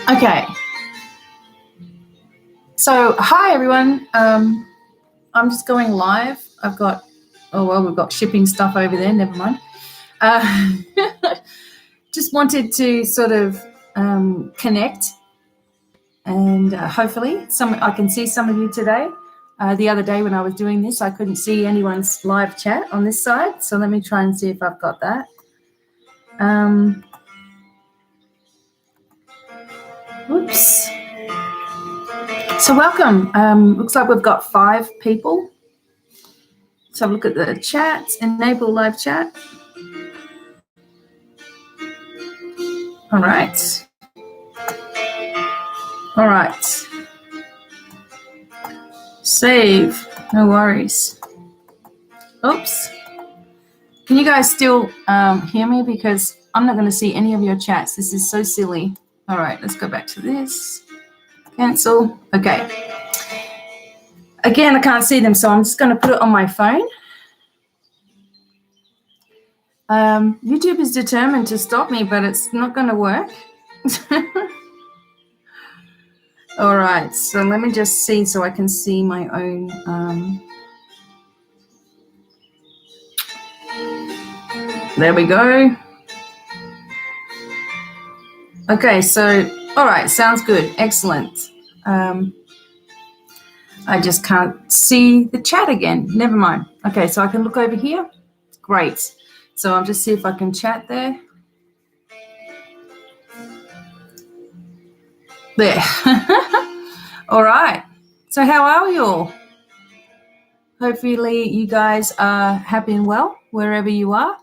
Okay. So, hi everyone. I'm just going live. We've got shipping stuff over there. Never mind. Just wanted to sort of connect, and hopefully I can see some of you today. The other day when I was doing this, I couldn't see anyone's live chat on this side. So let me try and see if I've got that. Oops. So welcome. Looks like we've got 5 people. Let's have a look at the chat. Enable live chat. All right. All right. Save. No worries. Oops. Can you guys still hear me? Because I'm not going to see any of your chats. This is so silly. All right. Let's go back to this. Cancel. Okay. Again, I can't see them, so I'm just going to put it on my phone. YouTube is determined to stop me, but it's not going to work. All right, so let me just see so I can see my own. There we go. Okay, so, all right, sounds good. Excellent. I just can't see the chat again. Never mind. Okay, so I can look over here. Great. So I'll just see if I can chat there. There. All right. So how are you all? Hopefully you guys are happy and well wherever you are.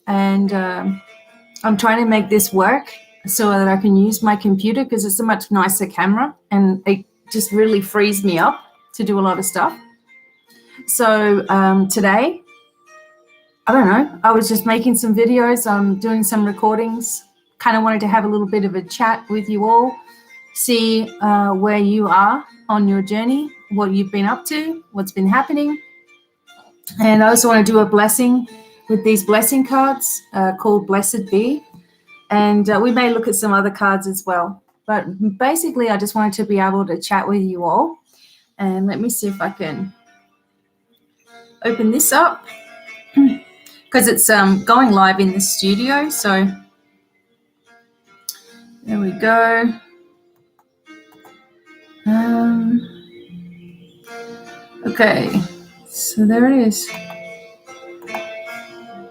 And I'm trying to make this work so that I can use my computer because it's a much nicer camera and it just really frees me up to do a lot of stuff. So today, I don't know, I was just making some videos, I'm doing some recordings, kind of wanted to have a little bit of a chat with you all, see where you are on your journey, what you've been up to, what's been happening. And I also want to do a blessing with these blessing cards called Blessed Be. And we may look at some other cards as well. But basically, I just wanted to be able to chat with you all. And let me see if I can open this up. Because it's going live in the studio. So there we go. Okay, so there it is.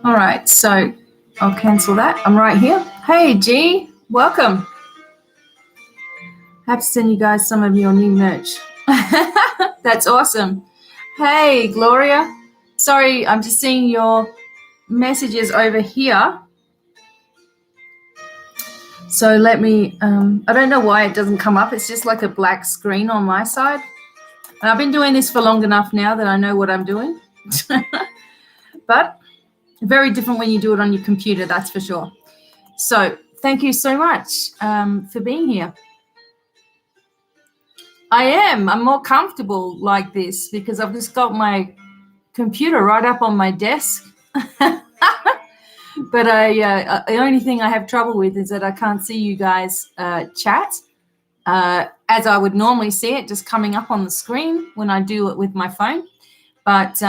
All right, so I'll cancel that. I'm right here. Hey, G, welcome. I have to send you guys some of your new merch. That's awesome. Hey, Gloria. Sorry, I'm just seeing your messages over here. So let me, I don't know why it doesn't come up. It's just like a black screen on my side. And I've been doing this for long enough now that I know what I'm doing. But very different when you do it on your computer, that's for sure. So thank you so much for being here. I'm more comfortable like this because I've just got my computer right up on my desk. But the only thing I have trouble with is that I can't see you guys chat as I would normally see it just coming up on the screen when I do it with my phone. But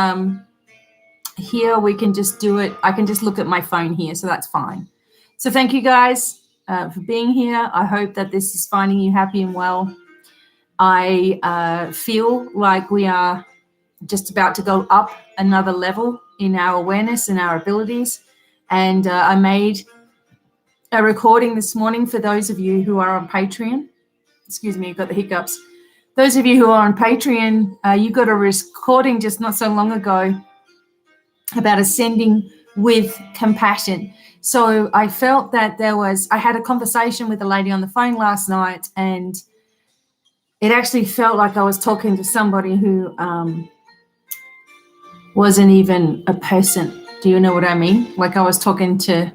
here we can just do it. I can just look at my phone here, so that's fine. So thank you guys for being here. I hope that this is finding you happy and well. I feel like we are just about to go up another level in our awareness and our abilities. And I made a recording this morning for those of you who are on Patreon. Excuse me, I've got the hiccups. Those of you who are on Patreon, you got a recording just not so long ago about ascending with compassion. So I felt that I had a conversation with a lady on the phone last night, and it actually felt like I was talking to somebody who wasn't even a person. Do you know what I mean? Like I was talking to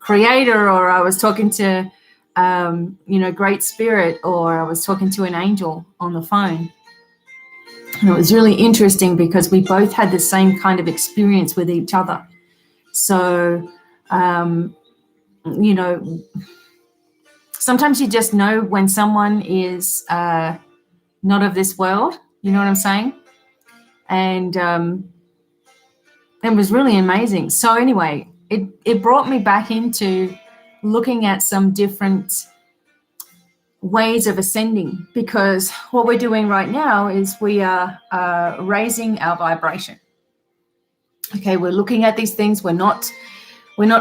Creator, or I was talking to, Great Spirit, or I was talking to an angel on the phone. And it was really interesting because we both had the same kind of experience with each other. So You know, sometimes you just know when someone is not of this world. You know what I'm saying? And it was really amazing. So anyway, it brought me back into looking at some different ways of ascending, because what we're doing right now is we are raising our vibration. Okay, we're looking at these things. We're not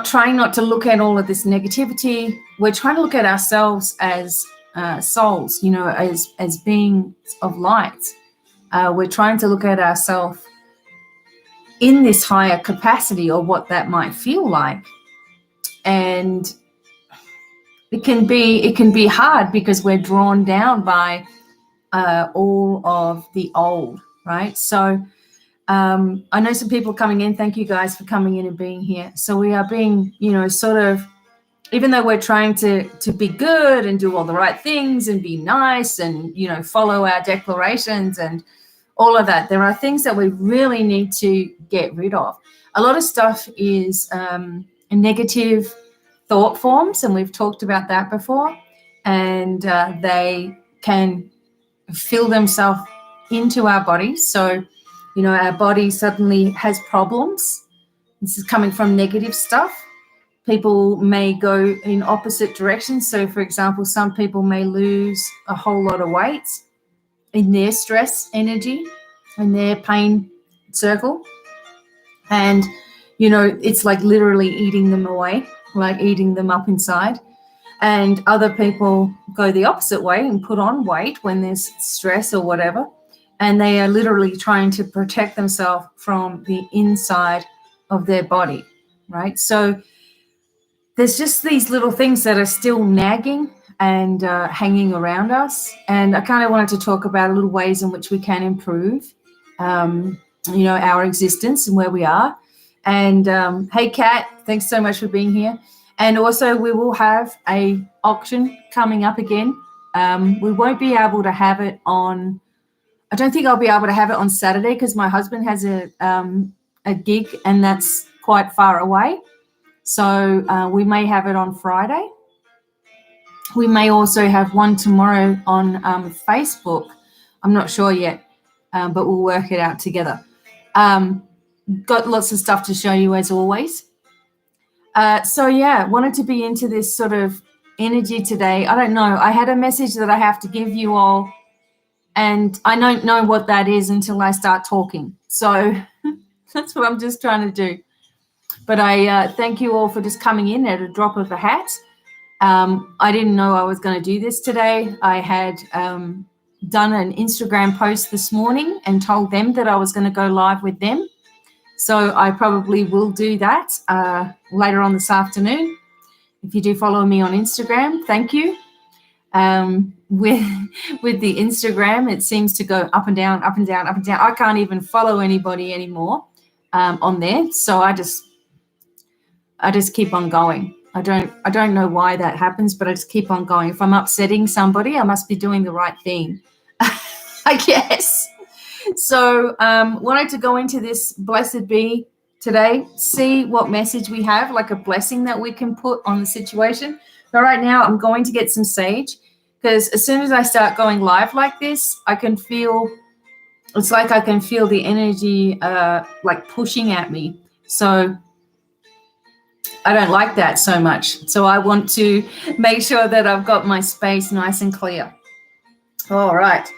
trying not to look at all of this negativity. We're trying to look at ourselves as souls, you know, as beings of light. We're trying to look at ourselves in this higher capacity, or what that might feel like. And it can be hard because we're drawn down by all of the old, right? So I know some people coming in. Thank you guys for coming in and being here. So we are being, you know, sort of, even though we're trying to be good and do all the right things and be nice and, you know, follow our declarations and all of that, there are things that we really need to get rid of. A lot of stuff is negative thought forms, and we've talked about that before, and they can fill themselves into our body. So, you know, our body suddenly has problems. This is coming from negative stuff. People may go in opposite directions. So, for example, some people may lose a whole lot of weight in their stress energy, in their pain circle. And, you know, it's like literally eating them away, like eating them up inside. And other people go the opposite way and put on weight when there's stress or whatever. And they are literally trying to protect themselves from the inside of their body, right? So there's just these little things that are still nagging and hanging around us. And I kind of wanted to talk about little ways in which we can improve, you know, our existence and where we are. And hey, Kat, thanks so much for being here. And also we will have a auction coming up again. We won't be able to have it on, I don't think I'll be able to have it on Saturday because my husband has a gig and that's quite far away. So we may have it on Friday. We may also have one tomorrow on Facebook. I'm not sure yet, but we'll work it out together. Got lots of stuff to show you as always. So yeah, wanted to be into this sort of energy today. I don't know. I had a message that I have to give you all, and I don't know what that is until I start talking. So that's what I'm just trying to do. But I thank you all for just coming in at a drop of a hat. I didn't know I was going to do this today. I had done an Instagram post this morning and told them that I was going to go live with them. So I probably will do that later on this afternoon. If you do follow me on Instagram, thank you. With the Instagram, it seems to go up and down, up and down, up and down. I can't even follow anybody anymore on there. So I just keep on going. I don't know why that happens, but I just keep on going. If I'm upsetting somebody, I must be doing the right thing, I guess. So wanted to go into this Blessed Be today, see what message we have, like a blessing that we can put on the situation. But right now I'm going to get some sage, because as soon as I start going live like this, I can feel, it's like I can feel the energy like pushing at me. So I don't like that so much. So I want to make sure that I've got my space nice and clear. All right.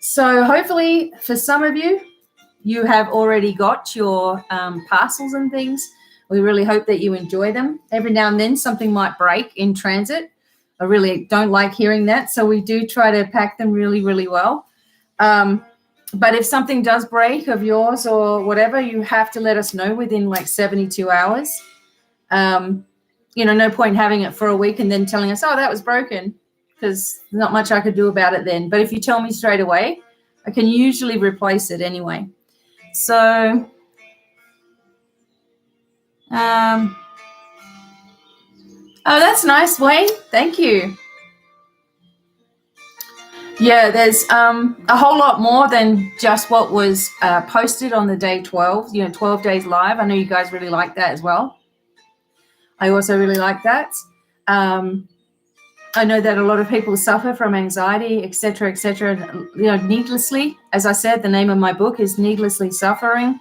So hopefully for some of you, you have already got your parcels and things. We really hope that you enjoy them. Every now and then something might break in transit. I really don't like hearing that. So we do try to pack them really, really well. But if something does break of yours or whatever, you have to let us know within like 72 hours. You know, no point having it for a week and then telling us, oh, that was broken, because there's not much I could do about it then. But if you tell me straight away, I can usually replace it anyway. So, oh, that's nice, Wayne. Thank you. Yeah, there's a whole lot more than just what was posted on the day 12, 12 days live. I know you guys really like that as well. I also really like that. I know that a lot of people suffer from anxiety, etc., needlessly. As I said, the name of my book is Needlessly Suffering.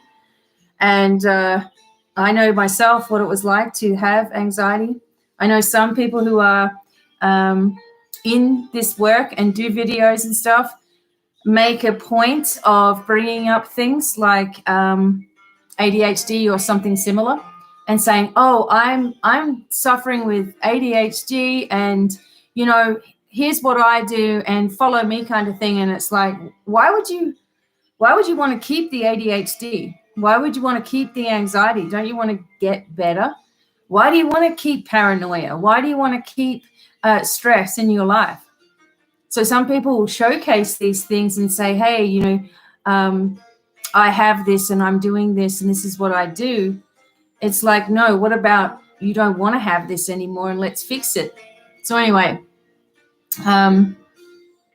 And I know myself what it was like to have anxiety. I know some people who are in this work and do videos and stuff make a point of bringing up things like ADHD or something similar and saying, oh, I'm suffering with ADHD and, here's what I do and follow me kind of thing. And it's like, why would you want to keep the ADHD? Why would you want to keep the anxiety? Don't you want to get better? Why do you want to keep paranoia? Why do you want to keep stress in your life? So some people will showcase these things and say, hey, I have this and I'm doing this and this is what I do. It's like, no, what about you don't want to have this anymore and let's fix it. So anyway,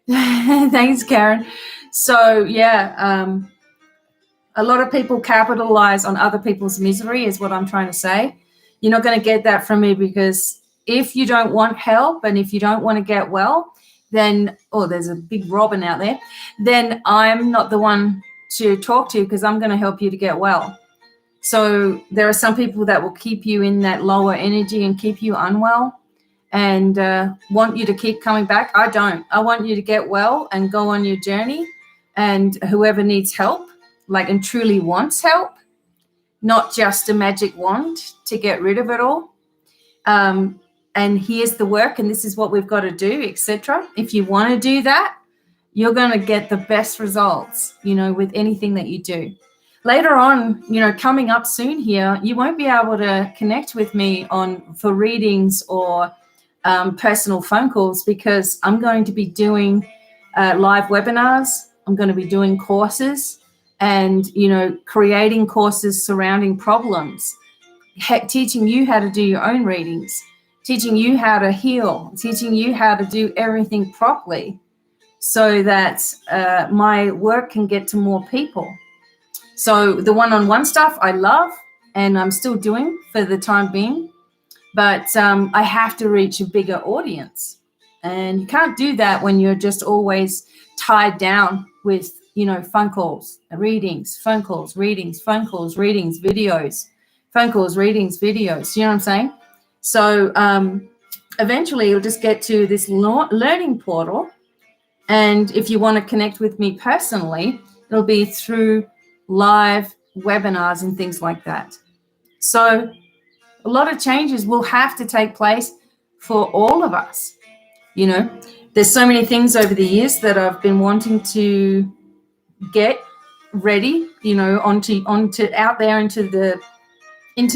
thanks, Karen. So yeah, a lot of people capitalize on other people's misery is what I'm trying to say. You're not going to get that from me, because if you don't want help and if you don't want to get well, then, there's a big Robin out there, then I'm not the one to talk to, because I'm going to help you to get well. So there are some people that will keep you in that lower energy and keep you unwell and want you to keep coming back. I don't. I want you to get well and go on your journey, and whoever needs help, and truly wants help, not just a magic wand to get rid of it all. And here's the work, and this is what we've got to do, etc. If you want to do that, you're going to get the best results, with anything that you do. Later on, coming up soon here, you won't be able to connect with me for readings or personal phone calls, because I'm going to be doing live webinars. I'm going to be doing courses and, creating courses surrounding problems, teaching you how to do your own readings, teaching you how to heal, teaching you how to do everything properly so that my work can get to more people. So the one-on-one stuff I love and I'm still doing for the time being, but I have to reach a bigger audience. And you can't do that when you're just always tied down with, phone calls, readings, phone calls, readings, phone calls, readings, videos, phone calls, readings, videos. You know what I'm saying? So eventually you'll just get to this learning portal. And if you want to connect with me personally, it'll be through live webinars and things like that. So a lot of changes will have to take place for all of us. There's so many things over the years that I've been wanting to get ready, onto out there into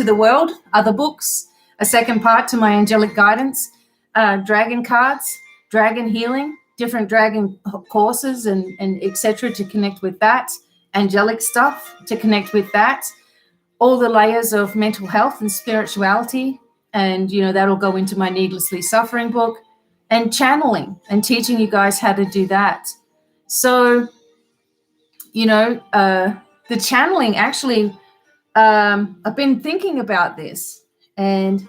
the world. Other books, a second part to my angelic guidance, dragon cards, dragon healing, different dragon courses and etc. to connect with that, angelic stuff to connect with that, all the layers of mental health and spirituality, and that'll go into my Needlessly Suffering book, and channeling and teaching you guys how to do that. So the channeling, actually, I've been thinking about this, and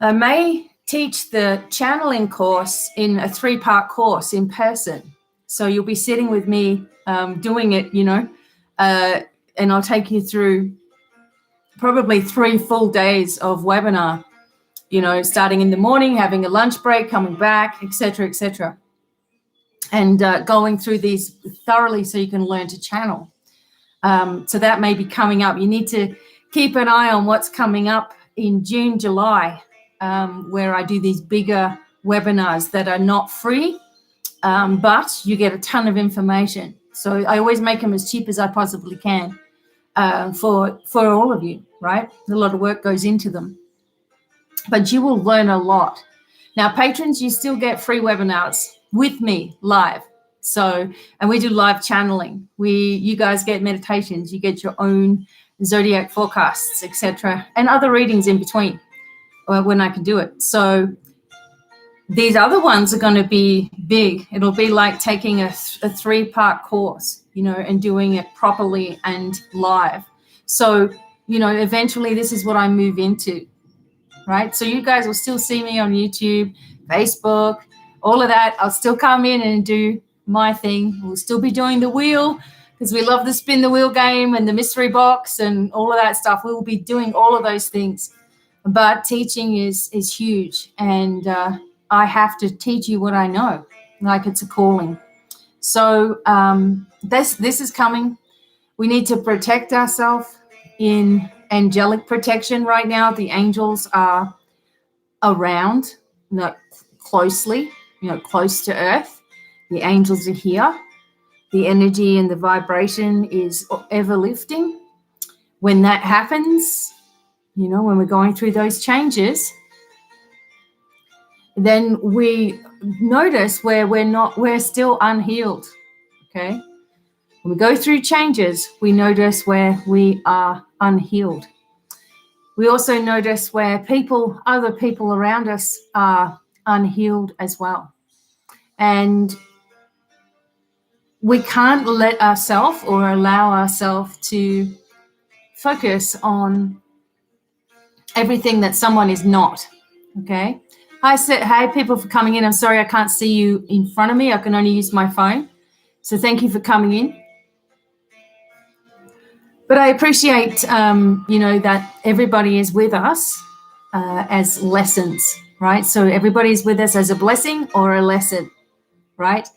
I may teach the channeling course in a 3-part course in person. So you'll be sitting with me doing it, and I'll take you through probably 3 full days of webinar, starting in the morning, having a lunch break, coming back, etc., and going through these thoroughly so you can learn to channel. So that may be coming up. You need to keep an eye on what's coming up in June, July, where I do these bigger webinars that are not free, but you get a ton of information. So I always make them as cheap as I possibly can for all of you, right? A lot of work goes into them, but you will learn a lot. Now, patrons, you still get free webinars with me live. So, and we do live channeling. You guys get meditations, you get your own zodiac forecasts, etc., and other readings in between when I can do it. So these other ones are going to be big. It'll be like taking a 3-part course, and doing it properly and live. So, eventually this is what I move into. right? So you guys will still see me on YouTube, Facebook, all of that. I'll still come in and do my thing. We'll still be doing the wheel because we love the spin the wheel game and the mystery box and all of that stuff. We will be doing all of those things. But teaching is huge, and I have to teach you what I know, like it's a calling. So this is coming. We need to protect ourselves in angelic protection right now. The angels are around, closely, close to earth. The angels are here. The energy and the vibration is ever lifting. When that happens, when we're going through those changes, then we notice where we're still unhealed. Okay. When we go through changes, we notice where we are unhealed. We also notice where other people around us are unhealed as well. And we can't let ourselves or allow ourselves to focus on everything that someone is not. Okay. Hi, people, for coming in. I'm sorry I can't see you in front of me. I can only use my phone. So thank you for coming in. But I appreciate, that everybody is with us as lessons, right? So everybody's with us as a blessing or a lesson, right?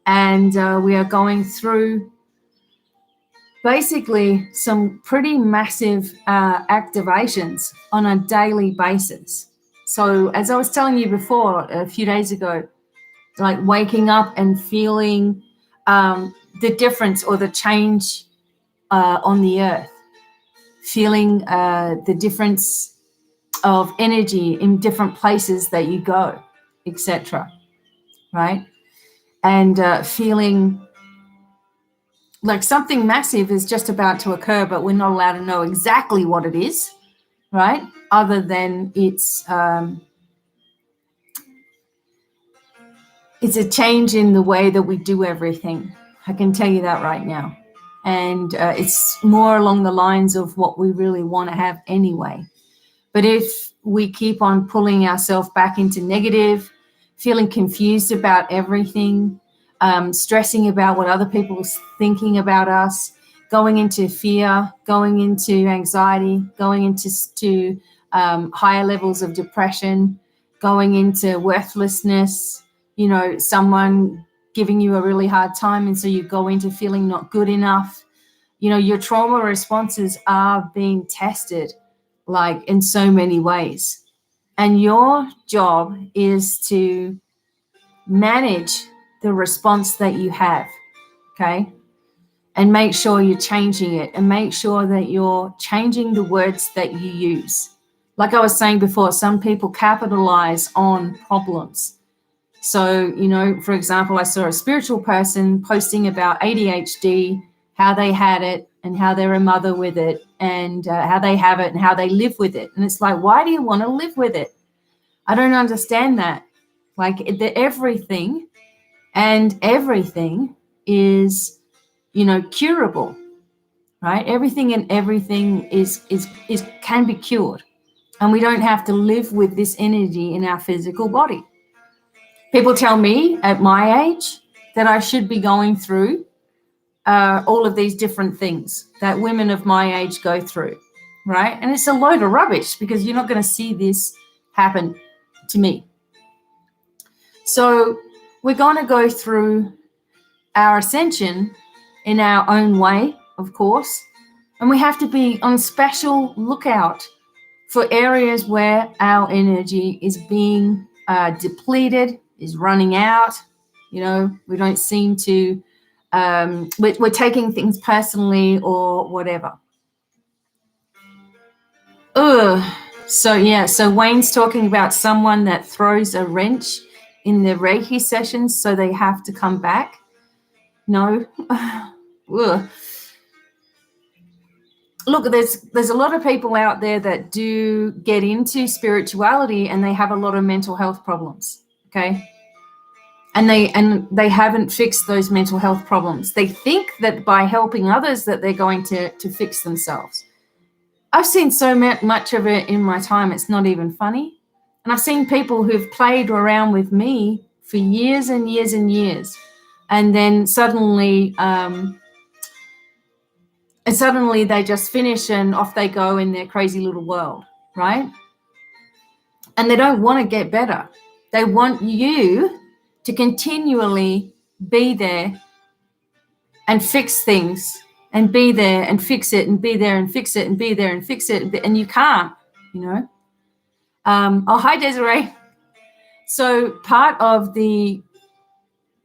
And we are going through basically some pretty massive activations on a daily basis. So as I was telling you before, a few days ago, like waking up and feeling the difference or the change on the earth, feeling the difference of energy in different places that you go, etc. Right? And feeling like something massive is just about to occur, but we're not allowed to know exactly what it is, right? Other than it's a change in the way that we do everything. I can tell you that right now. And it's more along the lines of what we really want to have anyway. But if we keep on pulling ourselves back into negative, feeling confused about everything, stressing about what other people are thinking about us, going into fear, going into anxiety, going into higher levels of depression, going into worthlessness, someone giving you a really hard time, and so you go into feeling not good enough. Your trauma responses are being tested, like in so many ways. And your job is to manage the response that you have, okay? And make sure you're changing it, and make sure that you're changing the words that you use. Like I was saying before, some people capitalize on problems. So, for example, I saw a spiritual person posting about ADHD, how they had it and how they're a mother with it, and how they have it and how they live with it. And it's like, why do you want to live with it? I don't understand that. Like everything is, curable, right? Everything is can be cured. And we don't have to live with this energy in our physical body. People tell me at my age that I should be going through all of these different things that women of my age go through, right? And it's a load of rubbish, because you're not going to see this happen to me. So we're going to go through our ascension in our own way, of course, and we have to be on special lookout for areas where our energy is being depleted, is running out. We don't seem to, we're taking things personally or whatever. So Wayne's talking about someone that throws a wrench in the Reiki sessions, so they have to come back. No. Look, there's a lot of people out there that do get into spirituality, and they have a lot of mental health problems, okay? And they haven't fixed those mental health problems. They think that by helping others that they're going to fix themselves. I've seen so much of it in my time, it's not even funny. And I've seen people who've played around with me for years and years and years, and then suddenly they just finish and off they go in their crazy little world, right? And they don't want to get better. They want you to continually be there and fix things, and be there and fix it, and be there and fix it, and be there and fix it, and you can't, you know. Oh, hi, Desiree. So part of the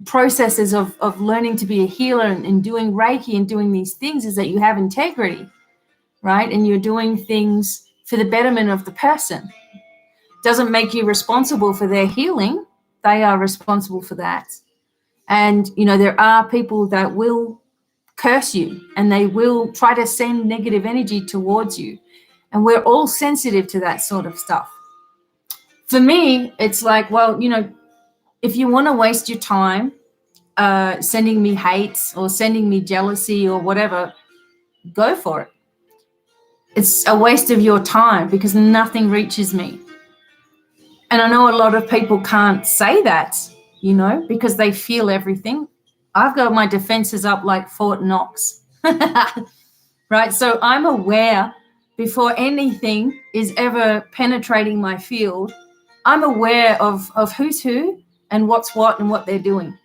processes of learning to be a healer and doing Reiki and doing these things is that you have integrity, right? And you're doing things for the betterment of the person. Doesn't make you responsible for their healing. They are responsible for that. And, you know, there are people that will curse you and they will try to send negative energy towards you. And we're all sensitive to that sort of stuff. For me, it's like, well, you know, if you want to waste your time sending me hate or sending me jealousy or whatever, go for it. It's a waste of your time because nothing reaches me. And I know a lot of people can't say that, you know, because they feel everything. I've got my defenses up like Fort Knox, right? So I'm aware before anything is ever penetrating my field. I'm aware of who's who and what's what and what they're doing.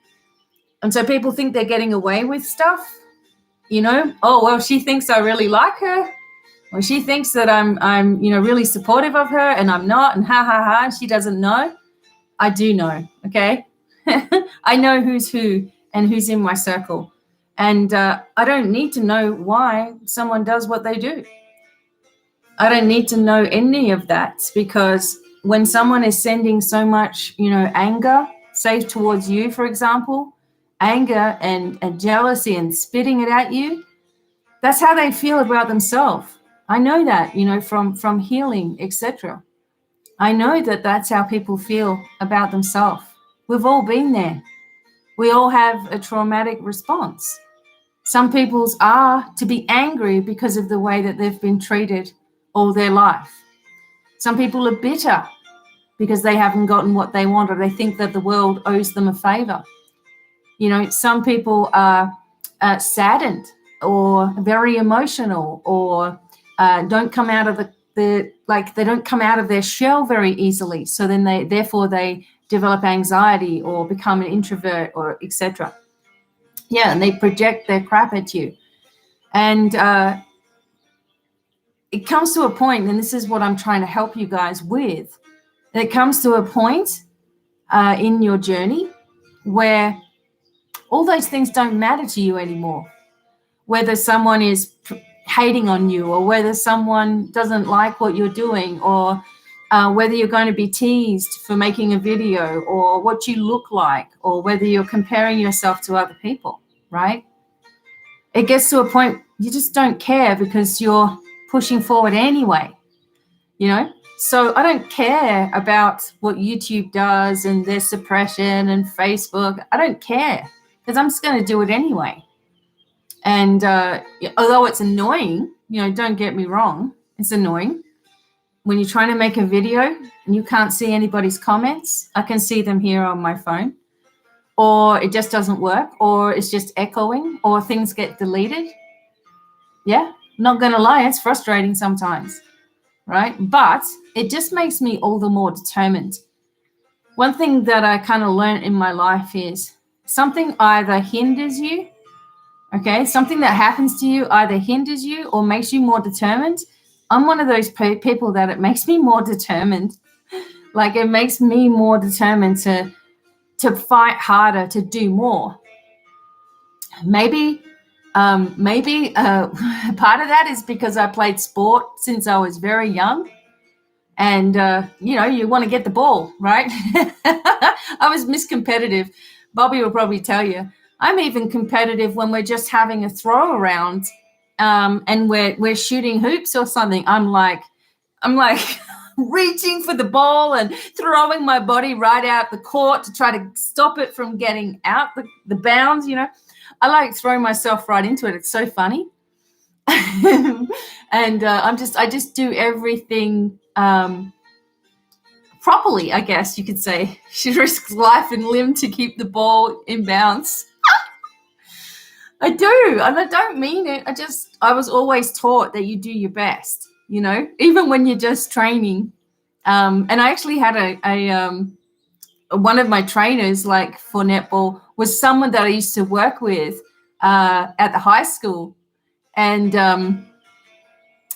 And so people think they're getting away with stuff, you know. Oh, well, she thinks I really like her. Or she thinks that I'm, you know, really supportive of her and I'm not, and ha, ha, ha, she doesn't know. I do know, okay? I know who's who and who's in my circle. And I don't need to know why someone does what they do. I don't need to know any of that, because when someone is sending so much, you know, anger, say towards you, for example, anger and jealousy and spitting it at you, that's how they feel about themselves. I know that, you know, from healing, etc. I know that that's how people feel about themselves. We've all been there. We all have a traumatic response. Some people's are to be angry because of the way that they've been treated all their life. Some people are bitter because they haven't gotten what they want, or they think that the world owes them a favor. You know, some people are saddened or very emotional, or don't come out of they don't come out of their shell very easily. So then they develop anxiety or become an introvert or etc. Yeah, and they project their crap at you. And it comes to a point, and this is what I'm trying to help you guys with, it comes to a point in your journey where all those things don't matter to you anymore. Whether someone is hating on you, or whether someone doesn't like what you're doing, or whether you're going to be teased for making a video, or what you look like, or whether you're comparing yourself to other people, right? It gets to a point you just don't care because you're pushing forward anyway, you know? So I don't care about what YouTube does and their suppression and Facebook. I don't care, because I'm just going to do it anyway. And although it's annoying, you know, don't get me wrong, it's annoying. When you're trying to make a video and you can't see anybody's comments, I can see them here on my phone, or it just doesn't work, or it's just echoing, or things get deleted. Yeah, not going to lie, it's frustrating sometimes, right? But it just makes me all the more determined. One thing that I kind of learned in my life is something either hinders you, okay? Something that happens to you either hinders you or makes you more determined. I'm one of those people that it makes me more determined. Like, it makes me more determined to fight harder, to do more. Maybe part of that is because I played sport since I was very young. And, you know, you want to get the ball, right? I was miscompetitive. Bobby will probably tell you. I'm even competitive when we're just having a throw around and we're shooting hoops or something. I'm like reaching for the ball and throwing my body right out the court to try to stop it from getting out the bounds, you know. I like throwing myself right into it. It's so funny. And I just do everything properly, I guess you could say. She risks life and limb to keep the ball in bounds. I do, and I don't mean it. I was always taught that you do your best, even when you're just training. And I actually had one of my trainers, like for netball, was someone that I used to work with at the high school. And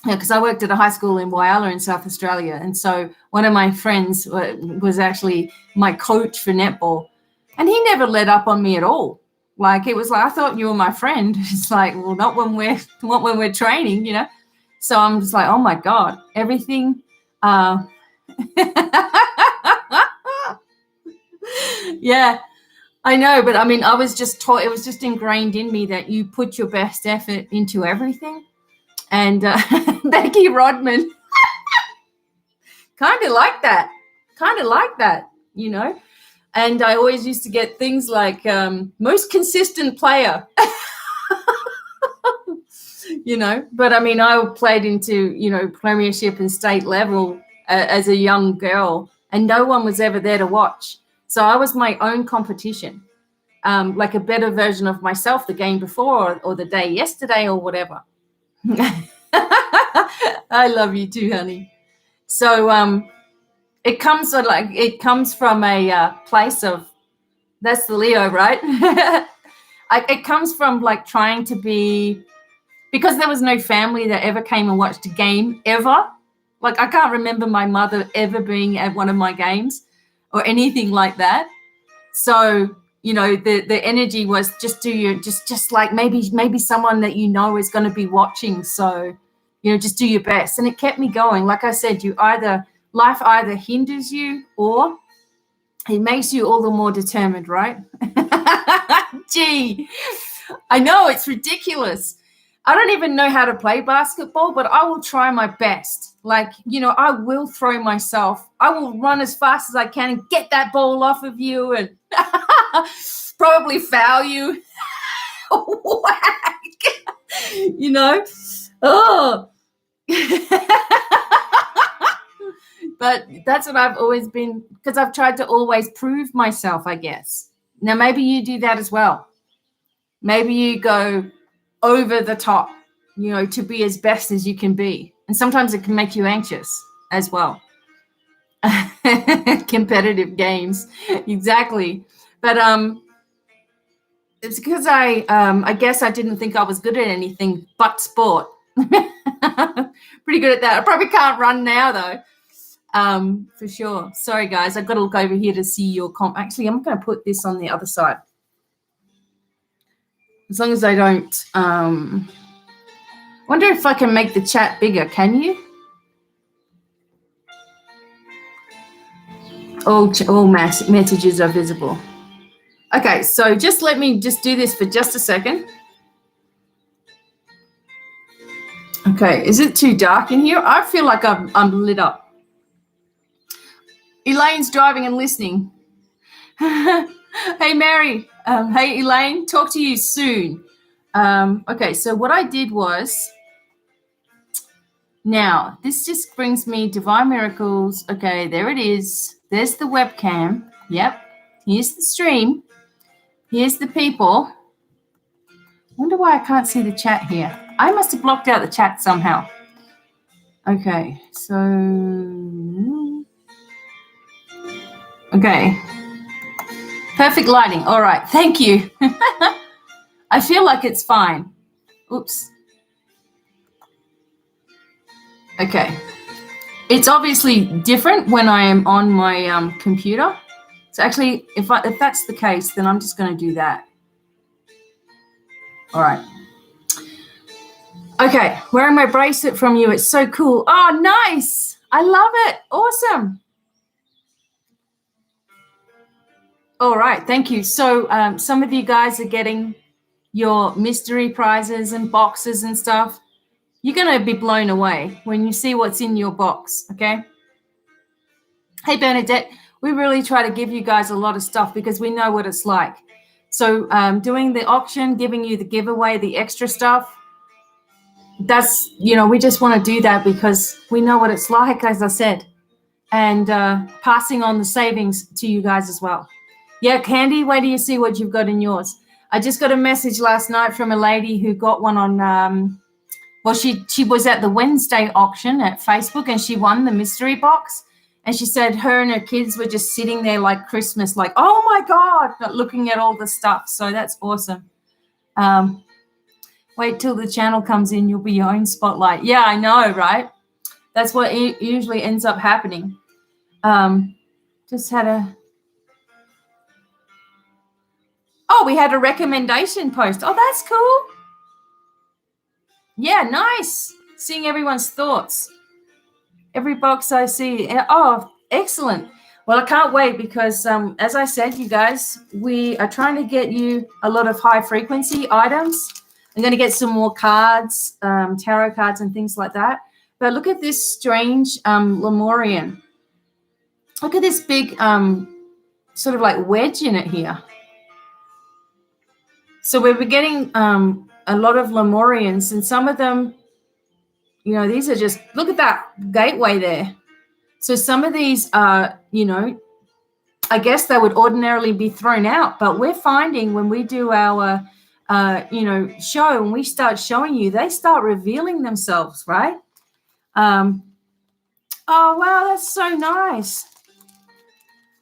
because I worked at a high school in Whyalla in South Australia. And so one of my friends was actually my coach for netball. And he never let up on me at all. Like, it was like, I thought you were my friend. It's like, well, not when we're training, So I'm just like, oh my God, everything. Yeah, I know. But I mean, I was just taught, it was just ingrained in me that you put your best effort into everything. And Becky Rodman, kind of like that, And I always used to get things like most consistent player, But I mean, I played into, premiership and state level as a young girl, and no one was ever there to watch. So I was my own competition, like a better version of myself the game before or the day yesterday or whatever. I love you too, honey. So it comes from a place of, that's the Leo, right? It comes from like trying to be, because there was no family that ever came and watched a game ever. Like, I can't remember my mother ever being at one of my games or anything like that. So, the energy was just just like maybe someone that is going to be watching. So, just do your best. And it kept me going. Like I said, life either hinders you or it makes you all the more determined, right? Gee, I know, it's ridiculous. I don't even know how to play basketball, but I will try my best. Like, I will throw myself. I will run as fast as I can and get that ball off of you and probably foul you. Oh. But that's what I've always been, because I've tried to always prove myself, I guess. Now, maybe you do that as well. Maybe you go over the top, to be as best as you can be. And sometimes it can make you anxious as well. Competitive games. Exactly. But it's because I guess I didn't think I was good at anything but sport. Pretty good at that. I probably can't run now, though. For sure. Sorry, guys. I've got to look over here to see your Actually, I'm going to put this on the other side. As long as I don't... wonder if I can make the chat bigger. Can you? All messages are visible. Okay, so let me do this for just a second. Okay, is it too dark in here? I feel like I'm lit up. Elaine's driving and listening. Hey, Mary. Hey, Elaine. Talk to you soon. Okay, so what I did was... Now, this just brings me Divine Miracles. Okay, there it is. There's the webcam. Yep. Here's the stream. Here's the people. Wonder why I can't see the chat here. I must have blocked out the chat somehow. Okay, so... Okay. Perfect lighting. All right. Thank you. I feel like it's fine. Oops. Okay. It's obviously different when I am on my computer. So actually, if that's the case, then I'm just going to do that. All right. Okay. Wearing my bracelet from you. It's so cool. Oh, nice. I love it. Awesome. All right. Thank you. So some of you guys are getting your mystery prizes and boxes and stuff. You're going to be blown away when you see what's in your box, okay? Hey, Bernadette, we really try to give you guys a lot of stuff because we know what it's like. So doing the auction, giving you the giveaway, the extra stuff, that's, we just want to do that because we know what it's like, as I said, and passing on the savings to you guys as well. Yeah, Candy, wait till you see what you've got in yours. I just got a message last night from a lady who got one on, well, she was at the Wednesday auction at Facebook and she won the mystery box. And she said her and her kids were just sitting there like Christmas, like, oh my God, looking at all the stuff. So that's awesome. Wait till the channel comes in, you'll be your own spotlight. Yeah, I know, right? That's what usually ends up happening. Just had a... Oh, we had a recommendation post. Oh, that's cool. Yeah, nice. Seeing everyone's thoughts. Every box I see. Oh, excellent. Well, I can't wait because, as I said, you guys, we are trying to get you a lot of high frequency items. I'm going to get some more cards, tarot cards and things like that. But look at this strange Lemurian. Look at this big sort of like wedge in it here. So we're getting a lot of Lemurians, and some of them, these are just, look at that gateway there. So some of these are, I guess they would ordinarily be thrown out, but we're finding when we do our, show, and we start showing you, they start revealing themselves, right? Oh, wow, that's so nice.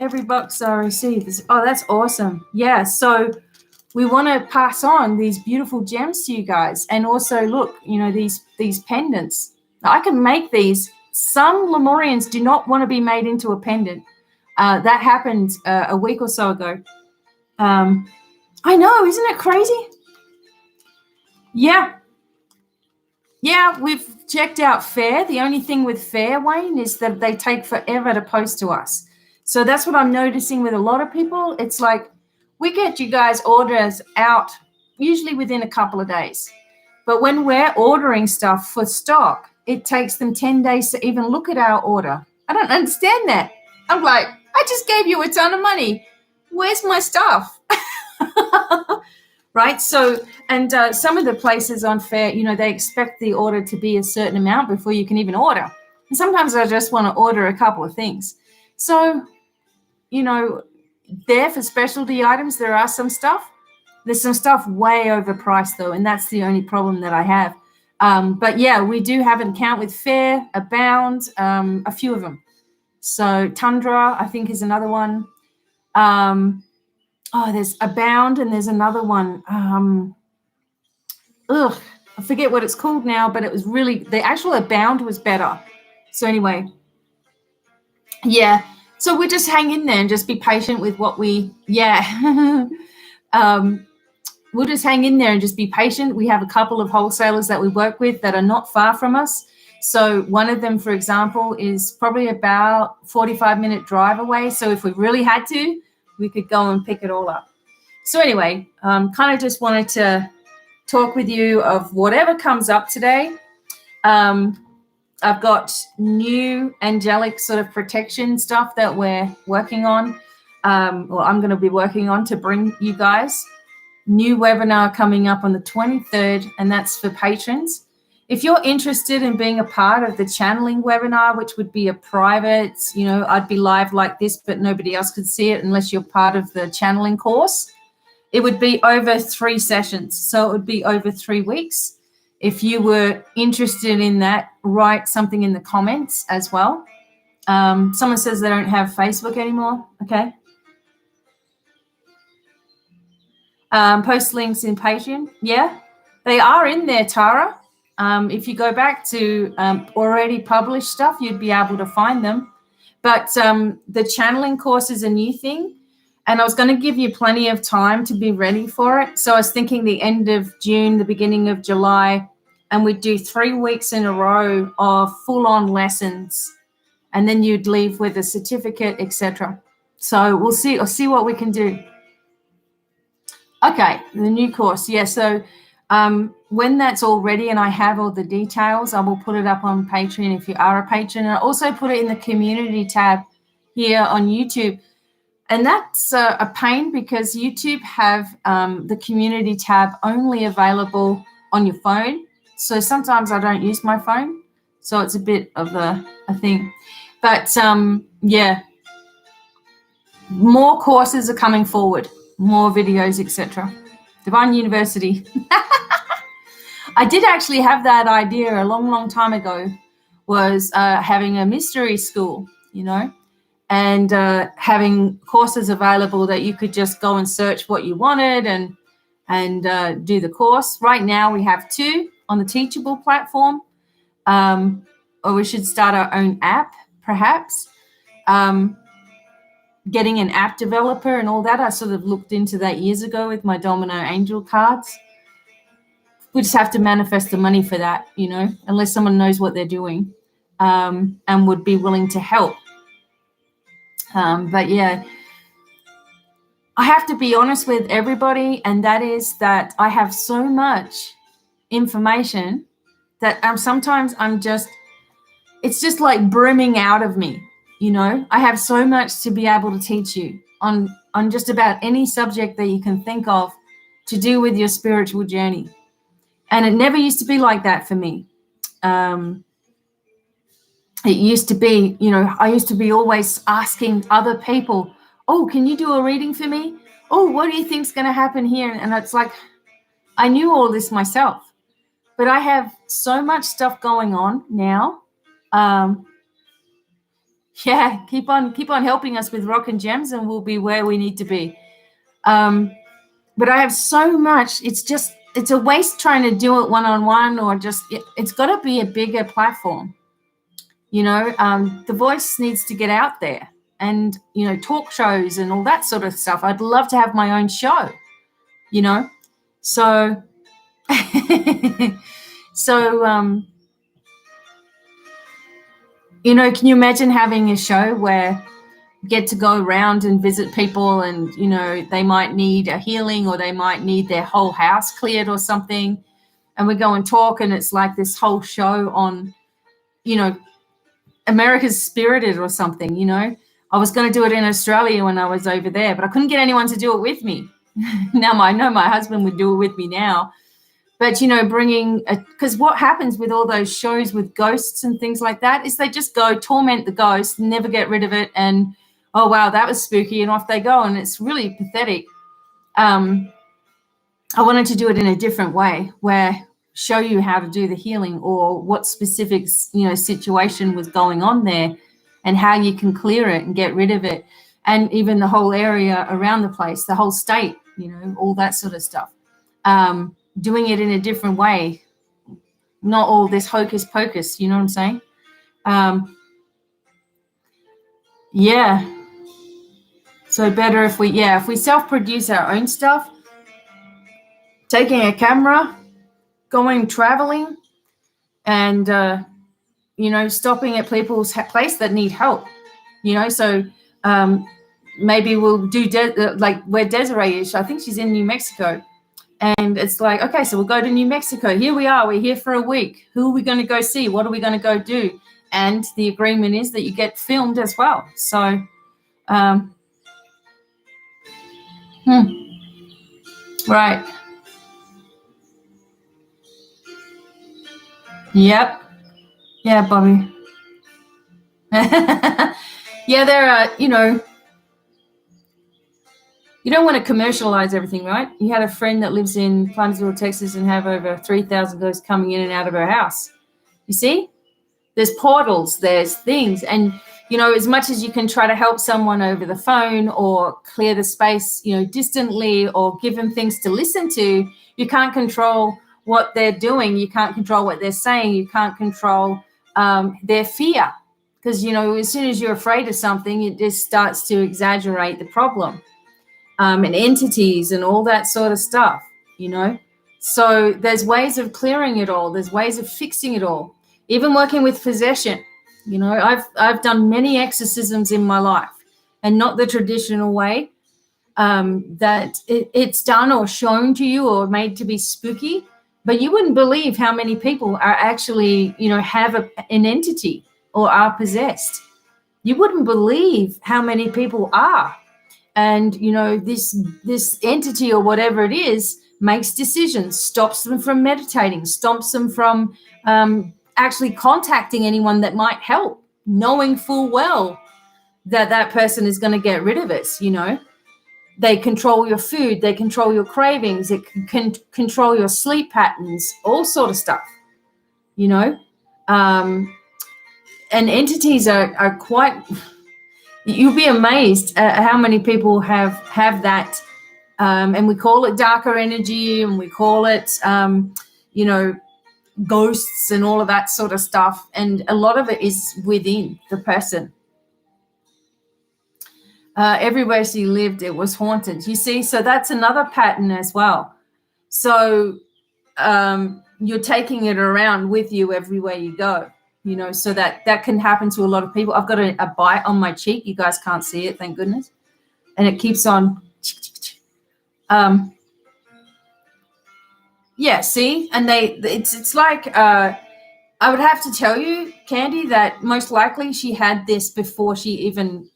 Every box I receive. Oh, that's awesome. Yeah, so we want to pass on these beautiful gems to you guys. And also, look, these pendants. Now, I can make these. Some Lemurians do not want to be made into a pendant. That happened a week or so ago. I know, isn't it crazy? Yeah. Yeah, we've checked out Fair. The only thing with Fair, Wayne, is that they take forever to post to us. So that's what I'm noticing with a lot of people. It's like we get you guys orders out usually within a couple of days. But when we're ordering stuff for stock, it takes them 10 days to even look at our order. I don't understand that. I'm like, I just gave you a ton of money. Where's my stuff? Right? So, and some of the places on Fair, they expect the order to be a certain amount before you can even order. And sometimes I just want to order a couple of things. So, there for specialty items, there are some stuff. There's some stuff way overpriced, though, and that's the only problem that I have. But, yeah, we do have an account with Fair, Abound, a few of them. So Tundra, I think, is another one. There's Abound, and there's another one. I forget what it's called now, but it was really, the actual Abound was better. So anyway, yeah. So we'll just hang in there and just be patient with what we'll just hang in there and just be patient. We have a couple of wholesalers that we work with that are not far from us. So one of them, for example, is probably about 45-minute drive away. So if we really had to, we could go and pick it all up. So anyway, kind of just wanted to talk with you of whatever comes up today. I've got new angelic sort of protection stuff that we're working on. I'm going to be working on to bring you guys. New webinar coming up on the 23rd, and that's for patrons. If you're interested in being a part of the channeling webinar, which would be a private, I'd be live like this, but nobody else could see it unless you're part of the channeling course. It would be over 3 sessions. So it would be over 3 weeks. If you were interested in that, write something in the comments as well. Someone says they don't have Facebook anymore. Okay. Post links in Patreon. Yeah, they are in there, Tara. If you go back to already published stuff, you'd be able to find them. But the channeling course is a new thing. And I was going to give you plenty of time to be ready for it. So I was thinking the end of June, the beginning of July, and we'd do 3 weeks in a row of full-on lessons. And then you'd leave with a certificate, etc. So we'll see. I'll see what we can do. Okay, the new course. Yeah, so when that's all ready and I have all the details, I will put it up on Patreon if you are a patron. And I also put it in the community tab here on YouTube. And that's a pain because YouTube have the community tab only available on your phone. So sometimes I don't use my phone. So it's a bit of a thing. But yeah, more courses are coming forward, more videos, etc. Devine University. I did actually have that idea a long, long time ago, was having a mystery school, and having courses available that you could just go and search what you wanted and do the course. Right now we have 2 on the Teachable platform, or we should start our own app, perhaps. Getting an app developer and all that, I sort of looked into that years ago with my Domino Angel cards. We just have to manifest the money for that, unless someone knows what they're doing and would be willing to help. But yeah, I have to be honest with everybody, and that is that I have so much information that sometimes it's just like brimming out of me. I have so much to be able to teach you on just about any subject that you can think of to do with your spiritual journey. And it never used to be like that for me. It used to be, I used to be always asking other people, oh, can you do a reading for me? Oh, what do you think's going to happen here? And it's like, I knew all this myself, but I have so much stuff going on now. Yeah, keep on helping us with Rock and Gems, and we'll be where we need to be. But I have so much. It's a waste trying to do it one-on-one, or it's got to be a bigger platform. The voice needs to get out there, and, talk shows and all that sort of stuff. I'd love to have my own show, so, can you imagine having a show where you get to go around and visit people, and, they might need a healing, or they might need their whole house cleared or something. And we go and talk, and it's like this whole show on, America's Spirited or something, I was going to do it in Australia when I was over there, but I couldn't get anyone to do it with me. Now I know my husband would do it with me now. But, because what happens with all those shows with ghosts and things like that is they just go torment the ghost, never get rid of it. And, oh, wow, that was spooky. And off they go. And it's really pathetic. I wanted to do it in a different way, where show you how to do the healing, or what specific, situation was going on there, and how you can clear it and get rid of it. And even the whole area around the place, the whole state, all that sort of stuff. Doing it in a different way, not all this hocus pocus, you know what I'm saying? Yeah. So better if we self-produce our own stuff, taking a camera, going traveling, and, stopping at people's place that need help, so maybe we'll do like where Desiree is. I think she's in New Mexico. And it's like, okay, so we'll go to New Mexico. Here we are. We're here for a week. Who are we going to go see? What are we going to go do? And the agreement is that you get filmed as well. So, right. Yep. Yeah, Bobby. Yeah, there are, you don't want to commercialize everything, right? You had a friend that lives in Plumsville, Texas, and have over 3,000 ghosts coming in and out of her house. You see? There's portals, there's things. And, as much as you can try to help someone over the phone, or clear the space, distantly, or give them things to listen to, you can't control what they're doing. You can't control what they're saying. You can't control their fear. Because, as soon as you're afraid of something, it just starts to exaggerate the problem. And entities and all that sort of stuff, So there's ways of clearing it all. There's ways of fixing it all. Even working with possession, I've done many exorcisms in my life, and not the traditional way that it's done or shown to you or made to be spooky. But you wouldn't believe how many people are actually, have an entity or are possessed. You wouldn't believe how many people are. And, this entity or whatever it is makes decisions, stops them from meditating, stops them from actually contacting anyone that might help, knowing full well that that person is going to get rid of it. They control your food, they control your cravings, it can control your sleep patterns, all sort of stuff. And entities are quite, you'll be amazed at how many people have that, and we call it darker energy, and we call it ghosts and all of that sort of stuff, and a lot of it is within the person. Everywhere she lived, it was haunted. You see, so that's another pattern as well. So you're taking it around with you everywhere you go, so that can happen to a lot of people. I've got a bite on my cheek. You guys can't see it, thank goodness. And it keeps on. Yeah, see? And it's like, I would have to tell you, Candy, that most likely she had this before she even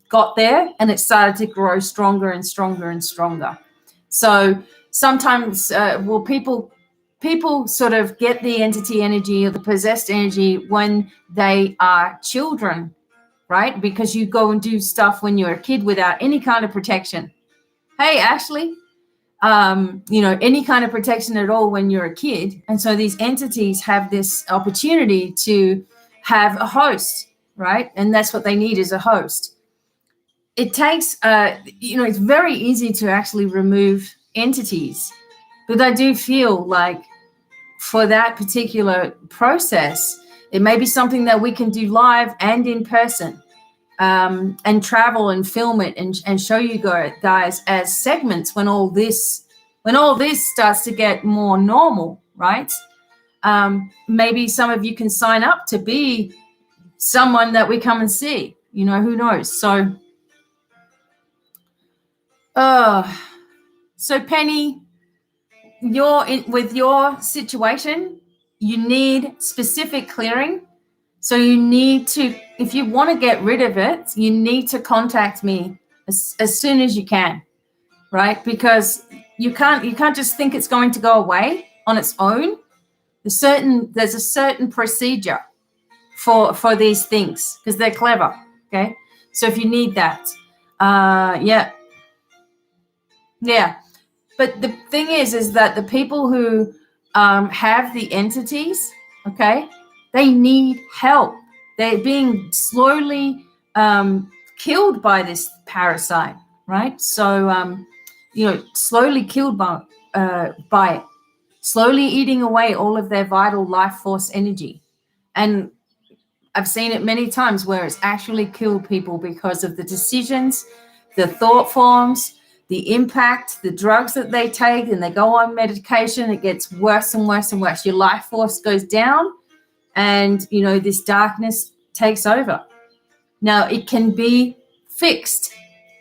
got there, and it started to grow stronger and stronger and stronger. So sometimes, people sort of get the entity energy or the possessed energy when they are children, right? Because you go and do stuff when you're a kid without any kind of protection. Hey, Ashley, any kind of protection at all when you're a kid. And so these entities have this opportunity to have a host, right? And that's what they need, is a host. It takes, it's very easy to actually remove entities, but I do feel like for that particular process, it may be something that we can do live and in person, and travel and film it and show you guys as segments when all this starts to get more normal, right? Maybe some of you can sign up to be someone that we come and see, who knows? So Penny, with your situation, you need specific clearing. So you need to, if you want to get rid of it, you need to contact me as soon as you can, right? Because you can't just think it's going to go away on its own. There's a certain procedure for these things, because they're clever. Okay, so if you need that, yeah. But the thing is that the people who have the entities, okay, they need help. They're being slowly killed by this parasite, right? So, slowly killed by it, slowly eating away all of their vital life force energy. And I've seen it many times where it's actually killed people because of the decisions, the thought forms, the impact, the drugs that they take, and they go on medication. It gets worse and worse and worse. Your life force goes down, and this darkness takes over. Now, it can be fixed.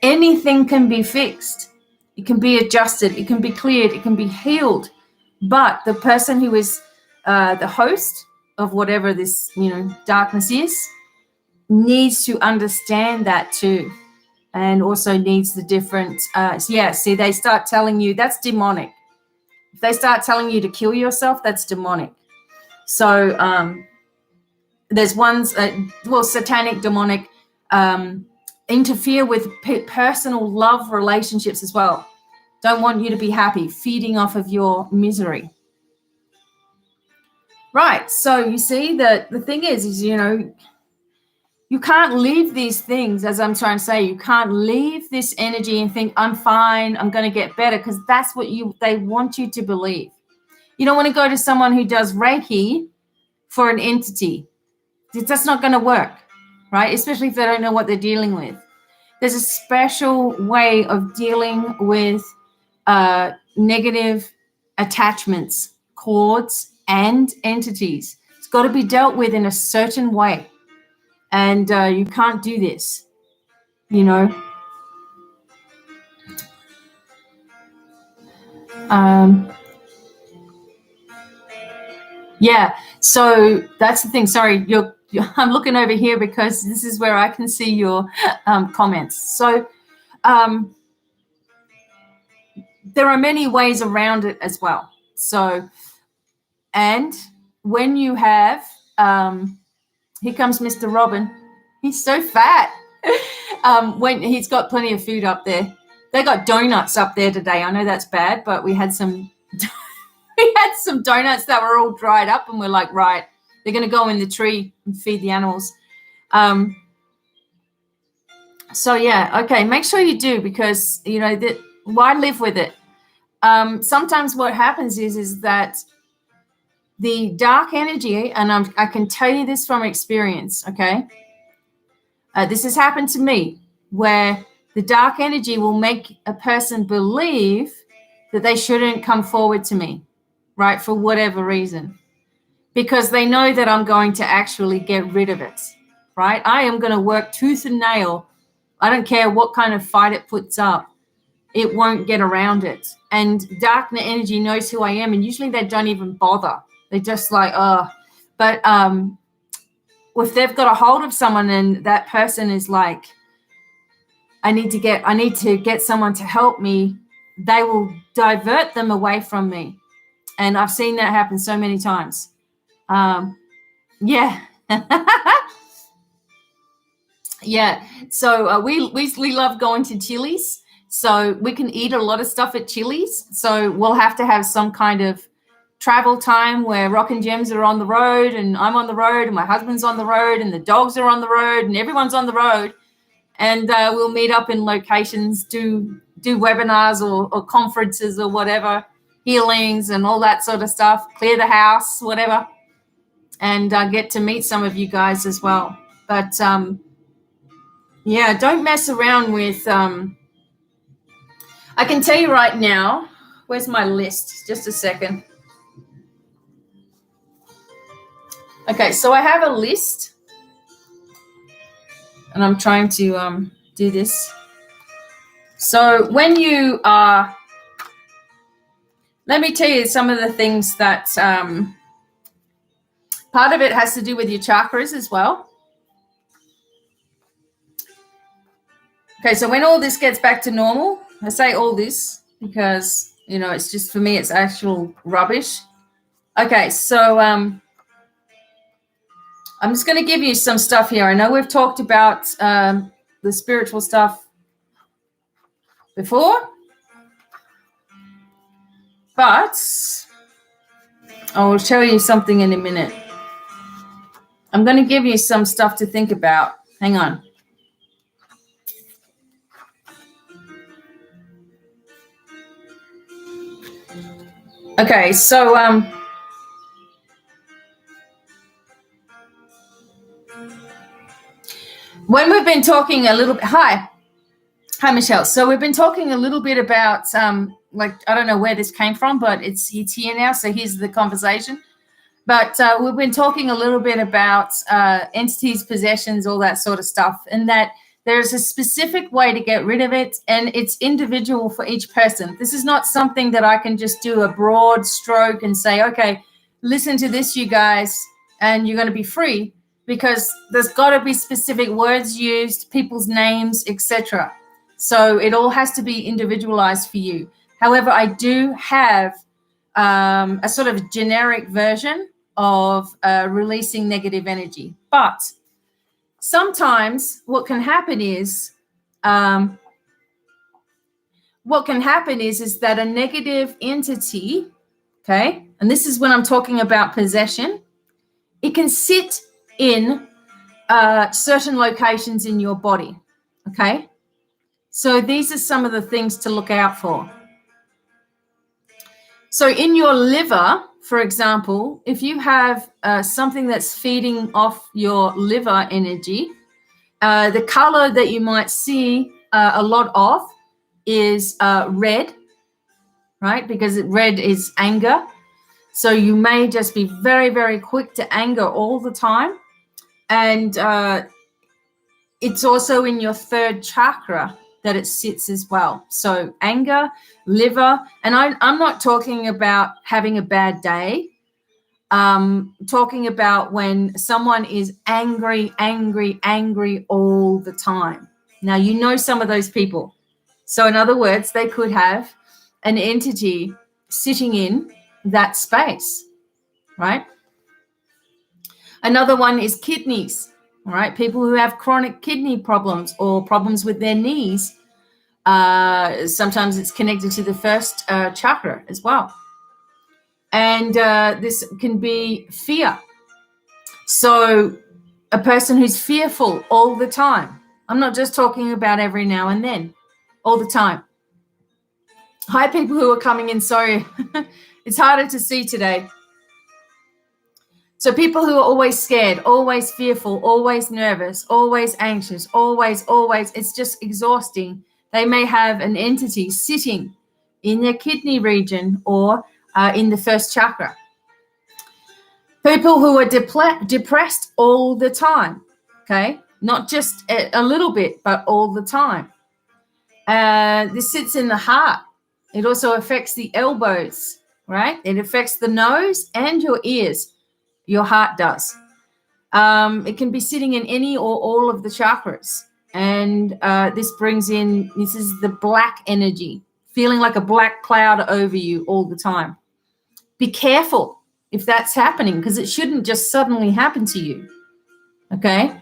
Anything can be fixed. It can be adjusted. It can be cleared. It can be healed. But the person who is the host of whatever this darkness is needs to understand that too, and also needs the different see, they start telling you that's demonic. If they start telling you to kill yourself, that's demonic. So there's ones satanic, demonic, interfere with personal love relationships as well. Don't want you to be happy, feeding off of your misery. Right, so you see that the thing is you can't leave these things, as I'm trying to say. You can't leave this energy and think, I'm fine, I'm going to get better, because that's what they want you to believe. You don't want to go to someone who does Reiki for an entity. That's not going to work, right? Especially if they don't know what they're dealing with. There's a special way of dealing with negative attachments, cords, and entities. It's got to be dealt with in a certain way. And you can't do this, Yeah, so that's the thing. Sorry, I'm looking over here because this is where I can see your comments. So there are many ways around it as well. So, and when you have, here comes Mr. Robin. He's so fat. When he's got plenty of food up there. They got donuts up there today. I know that's bad, but we had some donuts that were all dried up, and we're like, right, they're going to go in the tree and feed the animals. So yeah, okay, make sure you do, because why live with it? Sometimes what happens is that the dark energy, and I can tell you this from experience, okay? This has happened to me, where the dark energy will make a person believe that they shouldn't come forward to me, right, for whatever reason, because they know that I'm going to actually get rid of it, right? I am going to work tooth and nail. I don't care what kind of fight it puts up. It won't get around it. And dark energy knows who I am, and usually they don't even bother. They're just like, oh. But if they've got a hold of someone and that person is like, I need to get someone to help me, they will divert them away from me. And I've seen that happen so many times. Yeah. Yeah. So we love going to Chili's. So we can eat a lot of stuff at Chili's. So we'll have to have some kind of travel time where Rock and Gems are on the road, and I'm on the road, and my husband's on the road, and the dogs are on the road, and everyone's on the road. And we'll meet up in locations, do webinars or conferences or whatever, healings and all that sort of stuff, clear the house, whatever, and get to meet some of you guys as well. But yeah, don't mess around with, I can tell you right now, where's my list? Just a second. Okay, so I have a list, and I'm trying to do this. So when you are, let me tell you some of the things that, part of it has to do with your chakras as well. Okay, so when all this gets back to normal, I say all this because, it's just, for me, it's actual rubbish. Okay, so I'm just going to give you some stuff here. I know we've talked about the spiritual stuff before, but I will show you something in a minute. I'm going to give you some stuff to think about. Hang on. Okay, so when we've been talking a little bit, hi Michelle. So we've been talking a little bit about I don't know where this came from, but it's here now. So here's the conversation. But we've been talking a little bit about entities, possessions, all that sort of stuff, and that there's a specific way to get rid of it, and it's individual for each person. This is not something that I can just do a broad stroke and say, okay, listen to this, you guys, and you're going to be free, because there's got to be specific words used, people's names, etc. So it all has to be individualized for you. However, I do have a sort of generic version of releasing negative energy. But sometimes what can happen is that a negative entity, okay, and this is when I'm talking about possession, it can sit in certain locations in your body, okay? So these are some of the things to look out for. So in your liver, for example, if you have something that's feeding off your liver energy, the color that you might see a lot of is red, right? Because red is anger. So you may just be very, very quick to anger all the time. And it's also in your third chakra that it sits as well. So anger, liver, and I'm not talking about having a bad day. Talking about when someone is angry all the time. Now, you know some of those people. So in other words, they could have an entity sitting in that space, right? Another one is kidneys, all right? People who have chronic kidney problems or problems with their knees, sometimes it's connected to the first chakra as well. And this can be fear. So a person who's fearful all the time. I'm not just talking about every now and then, all the time. Hi, people who are coming in. Sorry, it's harder to see today. So people who are always scared, always fearful, always nervous, always anxious, always, it's just exhausting. They may have an entity sitting in their kidney region or in the first chakra. People who are depressed all the time, okay? Not just a little bit, but all the time. This sits in the heart. It also affects the elbows, right? It affects the nose and your ears. Your heart does. It can be sitting in any or all of the chakras. And this is the black energy, feeling like a black cloud over you all the time. Be careful if that's happening, because it shouldn't just suddenly happen to you, okay?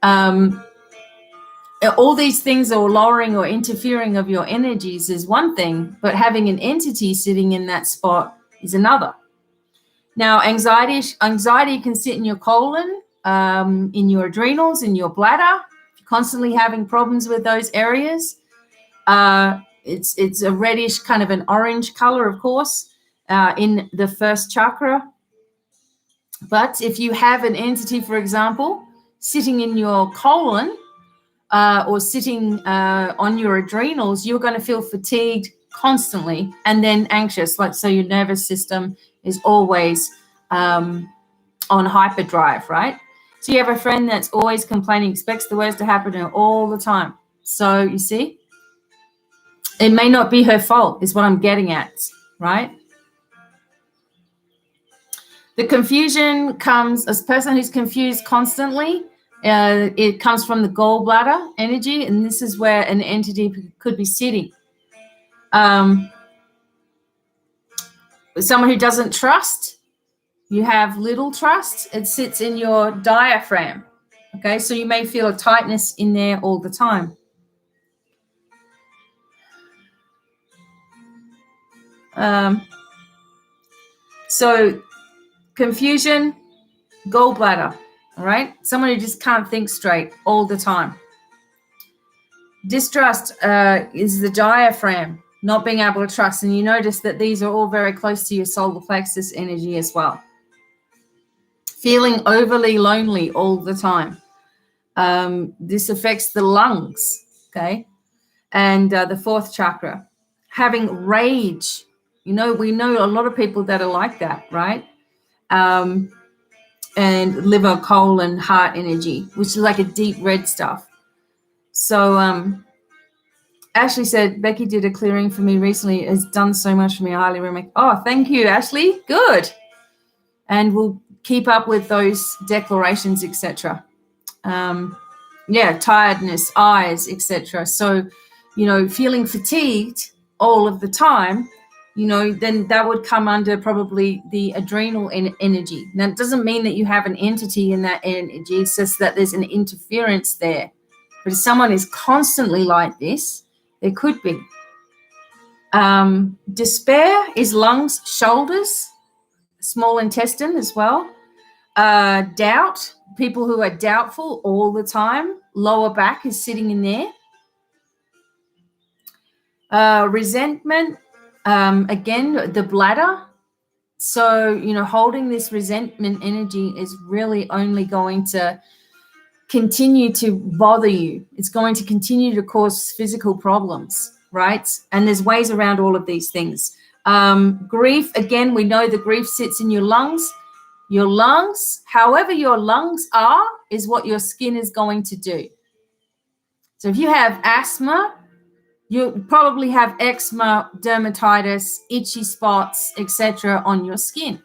All these things are lowering or interfering of your energies is one thing, but having an entity sitting in that spot is another. Now, anxiety can sit in your colon, in your adrenals, in your bladder. If you're constantly having problems with those areas, it's a reddish, kind of an orange color, of course, in the first chakra. But if you have an entity, for example, sitting in your colon or sitting on your adrenals, you're going to feel fatigued constantly and then anxious. So your nervous system is always on hyperdrive, right? So you have a friend that's always complaining, expects the worst to happen to her all the time. So you see, it may not be her fault, is what I'm getting at, right? The confusion comes as a person who's confused constantly. It comes from the gallbladder energy, and this is where an entity could be sitting. Someone who doesn't trust, you have little trust, it sits in your diaphragm, okay? So you may feel a tightness in there all the time. So confusion, gallbladder, all right? Someone who just can't think straight all the time. Distrust is the diaphragm, not being able to trust. And you notice that these are all very close to your solar plexus energy as well. Feeling overly lonely all the time. This affects the lungs, okay? And the fourth chakra. Having rage. We know a lot of people that are like that, right? And liver, colon, heart energy, which is like a deep red stuff. So Ashley said, Becky did a clearing for me recently. It has done so much for me. I highly recommend. Oh, thank you, Ashley. Good. And we'll keep up with those declarations, etc. Tiredness, eyes, etc. So, feeling fatigued all of the time, then that would come under probably the adrenal energy. Now, it doesn't mean that you have an entity in that energy. It's just that there's an interference there. But if someone is constantly like this, there could be. Despair is lungs, shoulders, small intestine as well. Doubt, people who are doubtful all the time, lower back is sitting in there. Resentment, again, the bladder. So, holding this resentment energy is really only going to continue to bother you. It's going to continue to cause physical problems, right? And there's ways around all of these things. Grief, again, we know the grief sits in your lungs. Your lungs, however your lungs are, is what your skin is going to do. So if you have asthma, you probably have eczema, dermatitis, itchy spots, etc. on your skin.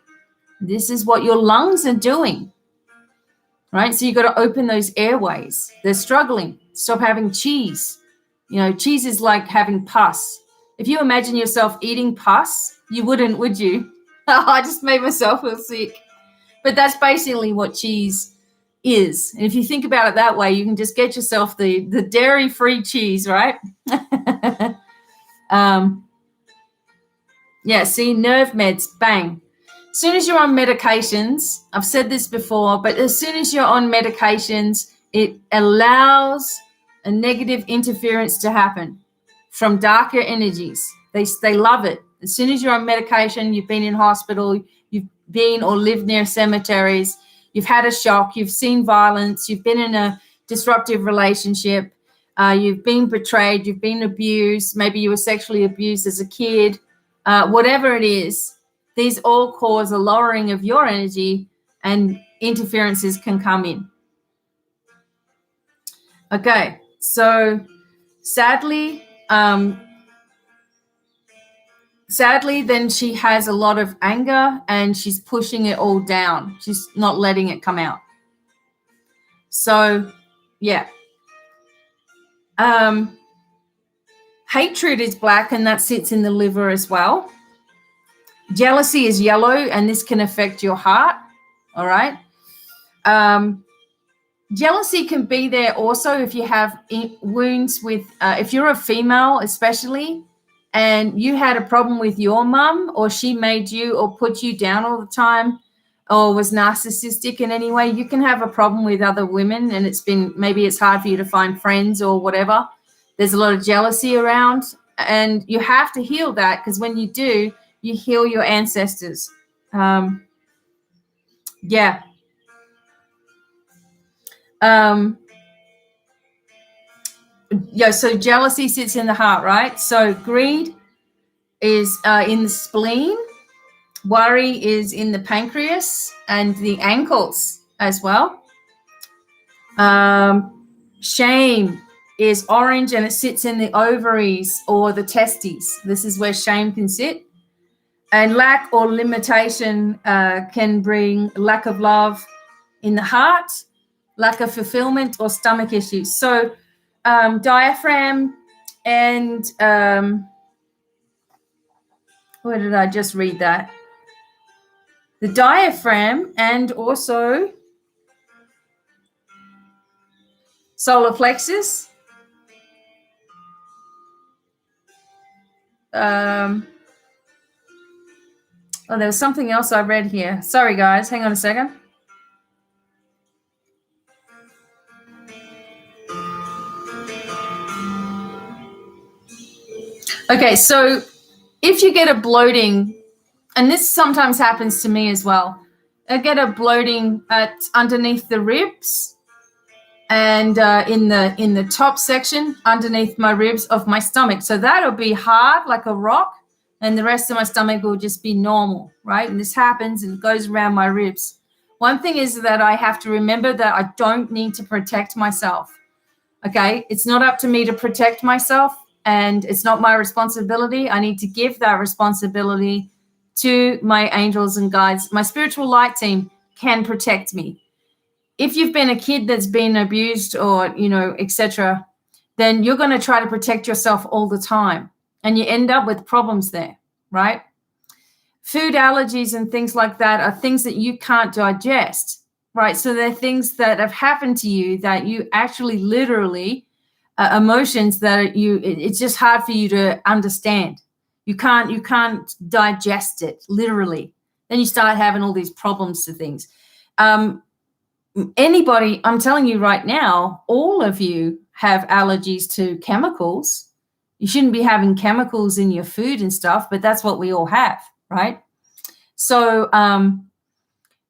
This is what your lungs are doing. Right? So you've got to open those airways. They're struggling. Stop having cheese. Cheese is like having pus. If you imagine yourself eating pus, you wouldn't, would you? I just made myself feel sick. But that's basically what cheese is. And if you think about it that way, you can just get yourself the dairy-free cheese, right? Yeah, see, nerve meds, bang. As soon as you're on medications, I've said this before, but as soon as you're on medications, it allows a negative interference to happen from darker energies. They love it. As soon as you're on medication, you've been in hospital, you've been or lived near cemeteries, you've had a shock, you've seen violence, you've been in a disruptive relationship, you've been betrayed, you've been abused, maybe you were sexually abused as a kid, whatever it is, these all cause a lowering of your energy and interferences can come in. Okay, so sadly, then she has a lot of anger and she's pushing it all down. She's not letting it come out. So, yeah. Hatred is black and that sits in the liver as well. Jealousy is yellow and this can affect your heart. All right. Jealousy can be there also if you have wounds with, if you're a female especially, and you had a problem with your mum or she made you or put you down all the time or was narcissistic in any way, you can have a problem with other women and maybe it's hard for you to find friends or whatever. There's a lot of jealousy around and you have to heal that because when you do, you heal your ancestors. Yeah. So jealousy sits in the heart, right? So greed is in the spleen. Worry is in the pancreas and the ankles as well. Shame is orange and it sits in the ovaries or the testes. This is where shame can sit. And lack or limitation can bring lack of love in the heart, lack of fulfillment or stomach issues. So diaphragm and where did I just read that? The diaphragm and also solar plexus. There was something else I read here. Sorry, guys. Hang on a second. Okay, so if you get a bloating, and this sometimes happens to me as well, I get a bloating underneath the ribs and in the top section underneath my ribs of my stomach. So that'll be hard like a rock, and the rest of my stomach will just be normal, right? And this happens and it goes around my ribs. One thing is that I have to remember that I don't need to protect myself, okay? It's not up to me to protect myself, and it's not my responsibility. I need to give that responsibility to my angels and guides. My spiritual light team can protect me. If you've been a kid that's been abused or, etc., then you're going to try to protect yourself all the time, and you end up with problems there, right? Food allergies and things like that are things that you can't digest, right? So they're things that have happened to you that you actually literally, emotions that it's just hard for you to understand. You can't digest it, literally. Then you start having all these problems to things. Anybody, I'm telling you right now, all of you have allergies to chemicals. You shouldn't be having chemicals in your food and stuff, but that's what we all have, right? So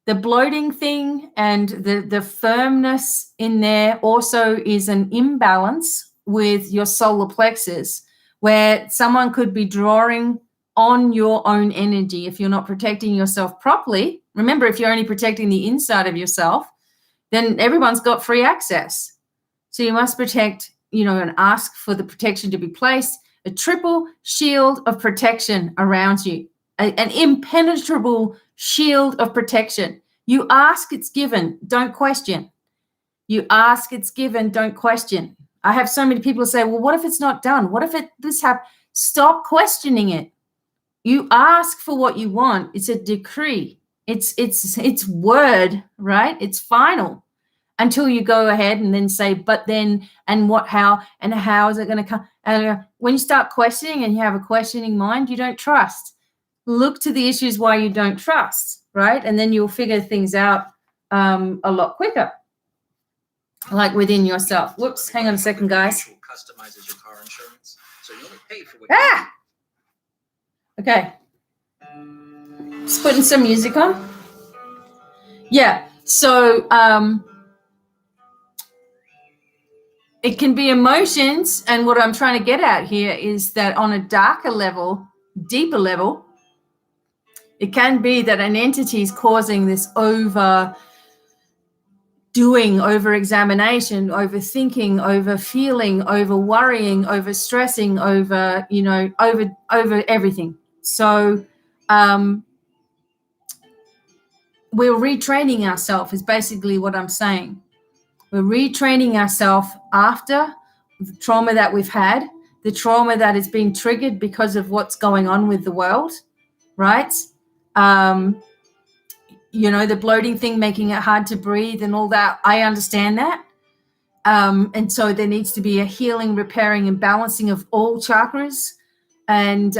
the bloating thing and the firmness in there also is an imbalance with your solar plexus, where someone could be drawing on your own energy if you're not protecting yourself properly. Remember, if you're only protecting the inside of yourself, then everyone's got free access. So you must protect, and ask for the protection to be placed, a triple shield of protection around you, an impenetrable shield of protection. You ask, it's given, don't question. You ask, it's given, don't question. I have so many people say, well, what if it's not done? What if this happens? Stop questioning it. You ask for what you want. It's a decree. It's word, right? It's final until you go ahead and then say, but then, and what, how is it going to come? And when you start questioning and you have a questioning mind, you don't trust. Look to the issues why you don't trust, right? And then you'll figure things out a lot quicker, like within yourself. Whoops, hang on a second, guys. Customizes your car insurance, so you only pay for what Okay. Just putting some music on. Yeah, so it can be emotions, and what I'm trying to get at here is that on a darker level, deeper level, it can be that an entity is causing this overdoing, over-examination, overthinking, over-feeling, over-worrying, over-stressing, over everything. So we're retraining ourselves is basically what I'm saying. We're retraining ourselves after the trauma that we've had, the trauma that has been triggered because of what's going on with the world, right? The bloating thing, making it hard to breathe and all that. I understand that. And so there needs to be a healing, repairing, and balancing of all chakras. And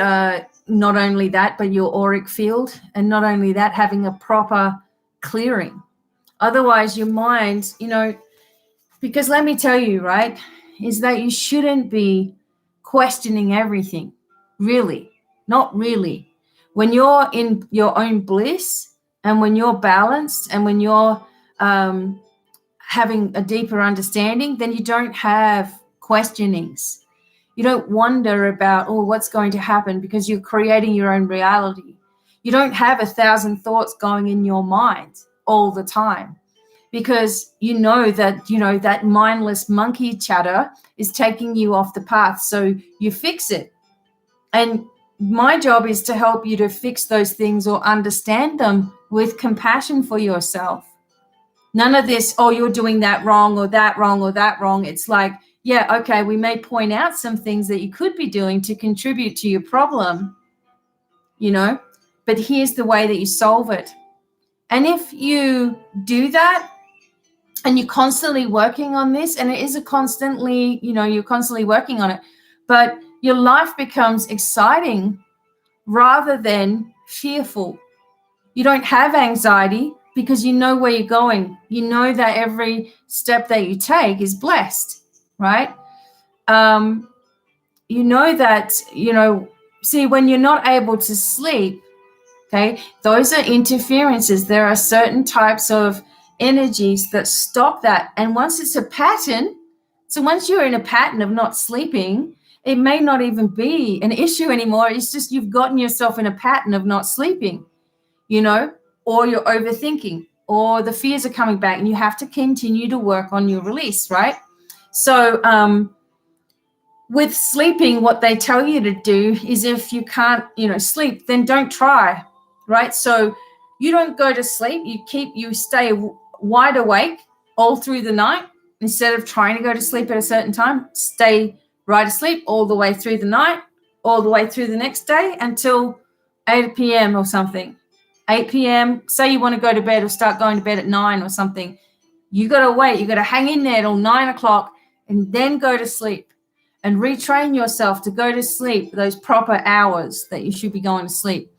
not only that, but your auric field. And not only that, having a proper clearing. Otherwise, your mind, because let me tell you, right, is that you shouldn't be questioning everything, really, not really. When you're in your own bliss and when you're balanced and when you're having a deeper understanding, then you don't have questionings. You don't wonder about, what's going to happen, because you're creating your own reality. You don't have 1,000 thoughts going in your mind all the time. Because that mindless monkey chatter is taking you off the path. So you fix it. And my job is to help you to fix those things or understand them with compassion for yourself. None of this, you're doing that wrong or that wrong or that wrong. It's like, yeah, okay, we may point out some things that you could be doing to contribute to your problem, but here's the way that you solve it. And if you do that, and you're constantly working on this, and it is you're constantly working on it, but your life becomes exciting rather than fearful. You don't have anxiety because you know where you're going. You know that every step that you take is blessed, right? You know that, see, when you're not able to sleep, okay, those are interferences. There are certain types of energies that stop that. And once it's a pattern, so once you're in a pattern of not sleeping, it may not even be an issue anymore. It's just you've gotten yourself in a pattern of not sleeping, or you're overthinking, or the fears are coming back, and you have to continue to work on your release, right? So with sleeping, what they tell you to do is if you can't, sleep, then don't try, right? So you don't go to sleep. You stay wide awake all through the night. Instead of trying to go to sleep at a certain time, stay right asleep all the way through the night, all the way through the next day until 8 p.m. or something. 8 p.m., say you want to go to bed or start going to bed at 9 or something. You got to wait. You got to hang in there till 9 o'clock and then go to sleep and retrain yourself to go to sleep those proper hours that you should be going to sleep.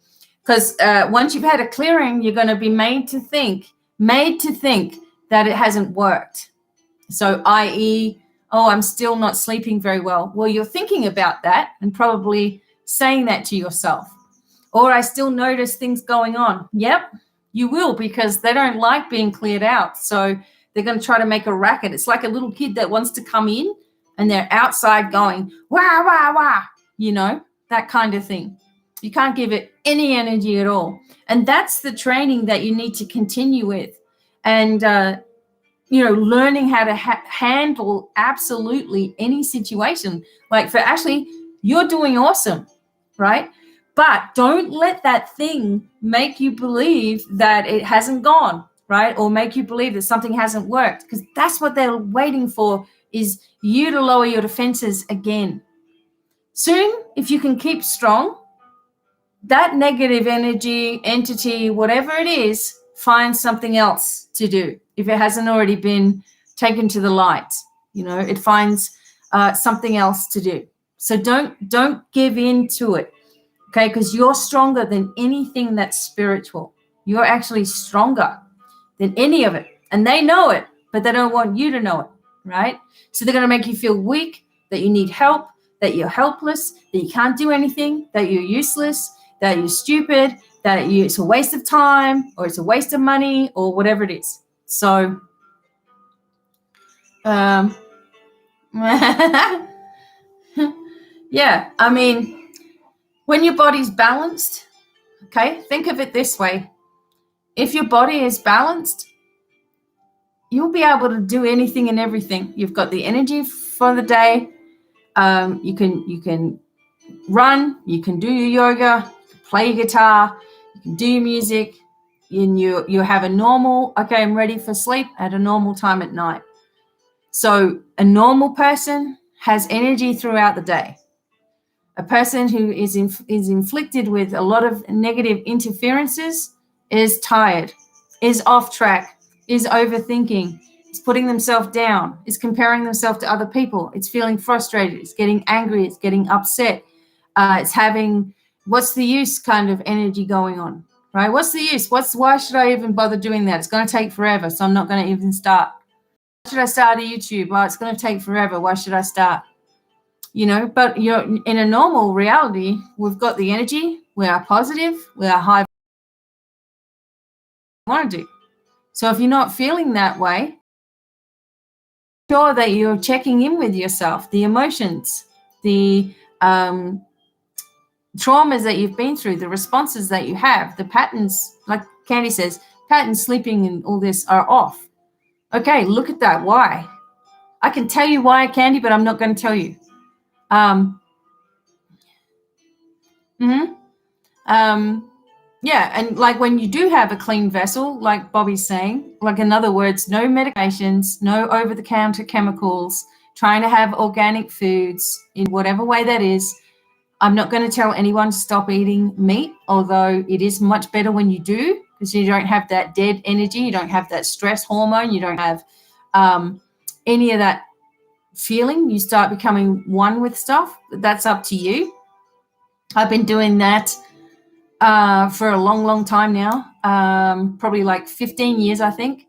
Because once you've had a clearing, you're going to be made to think that it hasn't worked. So, i.e., I'm still not sleeping very well. Well, you're thinking about that and probably saying that to yourself. Or I still notice things going on. Yep, you will, because they don't like being cleared out. So they're going to try to make a racket. It's like a little kid that wants to come in and they're outside going, wah, wah, wah, that kind of thing. You can't give it any energy at all. And that's the training that you need to continue with. And, learning how to handle absolutely any situation. Like for Ashley, you're doing awesome, right? But don't let that thing make you believe that it hasn't gone, right? Or make you believe that something hasn't worked, because that's what they're waiting for, is you to lower your defenses again. Soon, if you can keep strong, that negative energy, entity, whatever it is, finds something else to do. If it hasn't already been taken to the light, it finds something else to do. So don't give in to it, okay? Because you're stronger than anything that's spiritual. You're actually stronger than any of it. And they know it, but they don't want you to know it, right? So they're going to make you feel weak, that you need help, that you're helpless, that you can't do anything, that you're useless, that you're stupid, that it's a waste of time, or it's a waste of money, or whatever it is. So, yeah, I mean, when your body's balanced, okay, think of it this way. If your body is balanced, you'll be able to do anything and everything. You've got the energy for the day. You can run, you can do your yoga, play your guitar, you can do your music, and you have a normal, okay, I'm ready for sleep at a normal time at night. So a normal person has energy throughout the day. A person who is inflicted with a lot of negative interferences is tired, is off track, is overthinking, is putting themselves down, is comparing themselves to other people, it's feeling frustrated, it's getting angry, it's getting upset, it's having what's the use kind of energy going on, right? What's the use? Why should I even bother doing that? It's going to take forever, so I'm not going to even start. Why should I start a YouTube? Well, it's going to take forever. Why should I start? But you're in a normal reality, we've got the energy, we are positive, we are high, want to do. So if you're not feeling that way, sure that you're checking in with yourself, the emotions, the traumas that you've been through, the responses that you have, the patterns, like Candy says, patterns, sleeping and all this are off. Okay, look at that. Why? I can tell you why, Candy, but I'm not going to tell you. Yeah, and like when you do have a clean vessel, like Bobby's saying, like in other words, no medications, no over-the-counter chemicals, trying to have organic foods in whatever way that is. I'm not going to tell anyone to stop eating meat, although it is much better when you do, because you don't have that dead energy, you don't have that stress hormone, you don't have any of that feeling. You start becoming one with stuff. That's up to you. I've been doing that for a long, long time now, probably like 15 years, I think.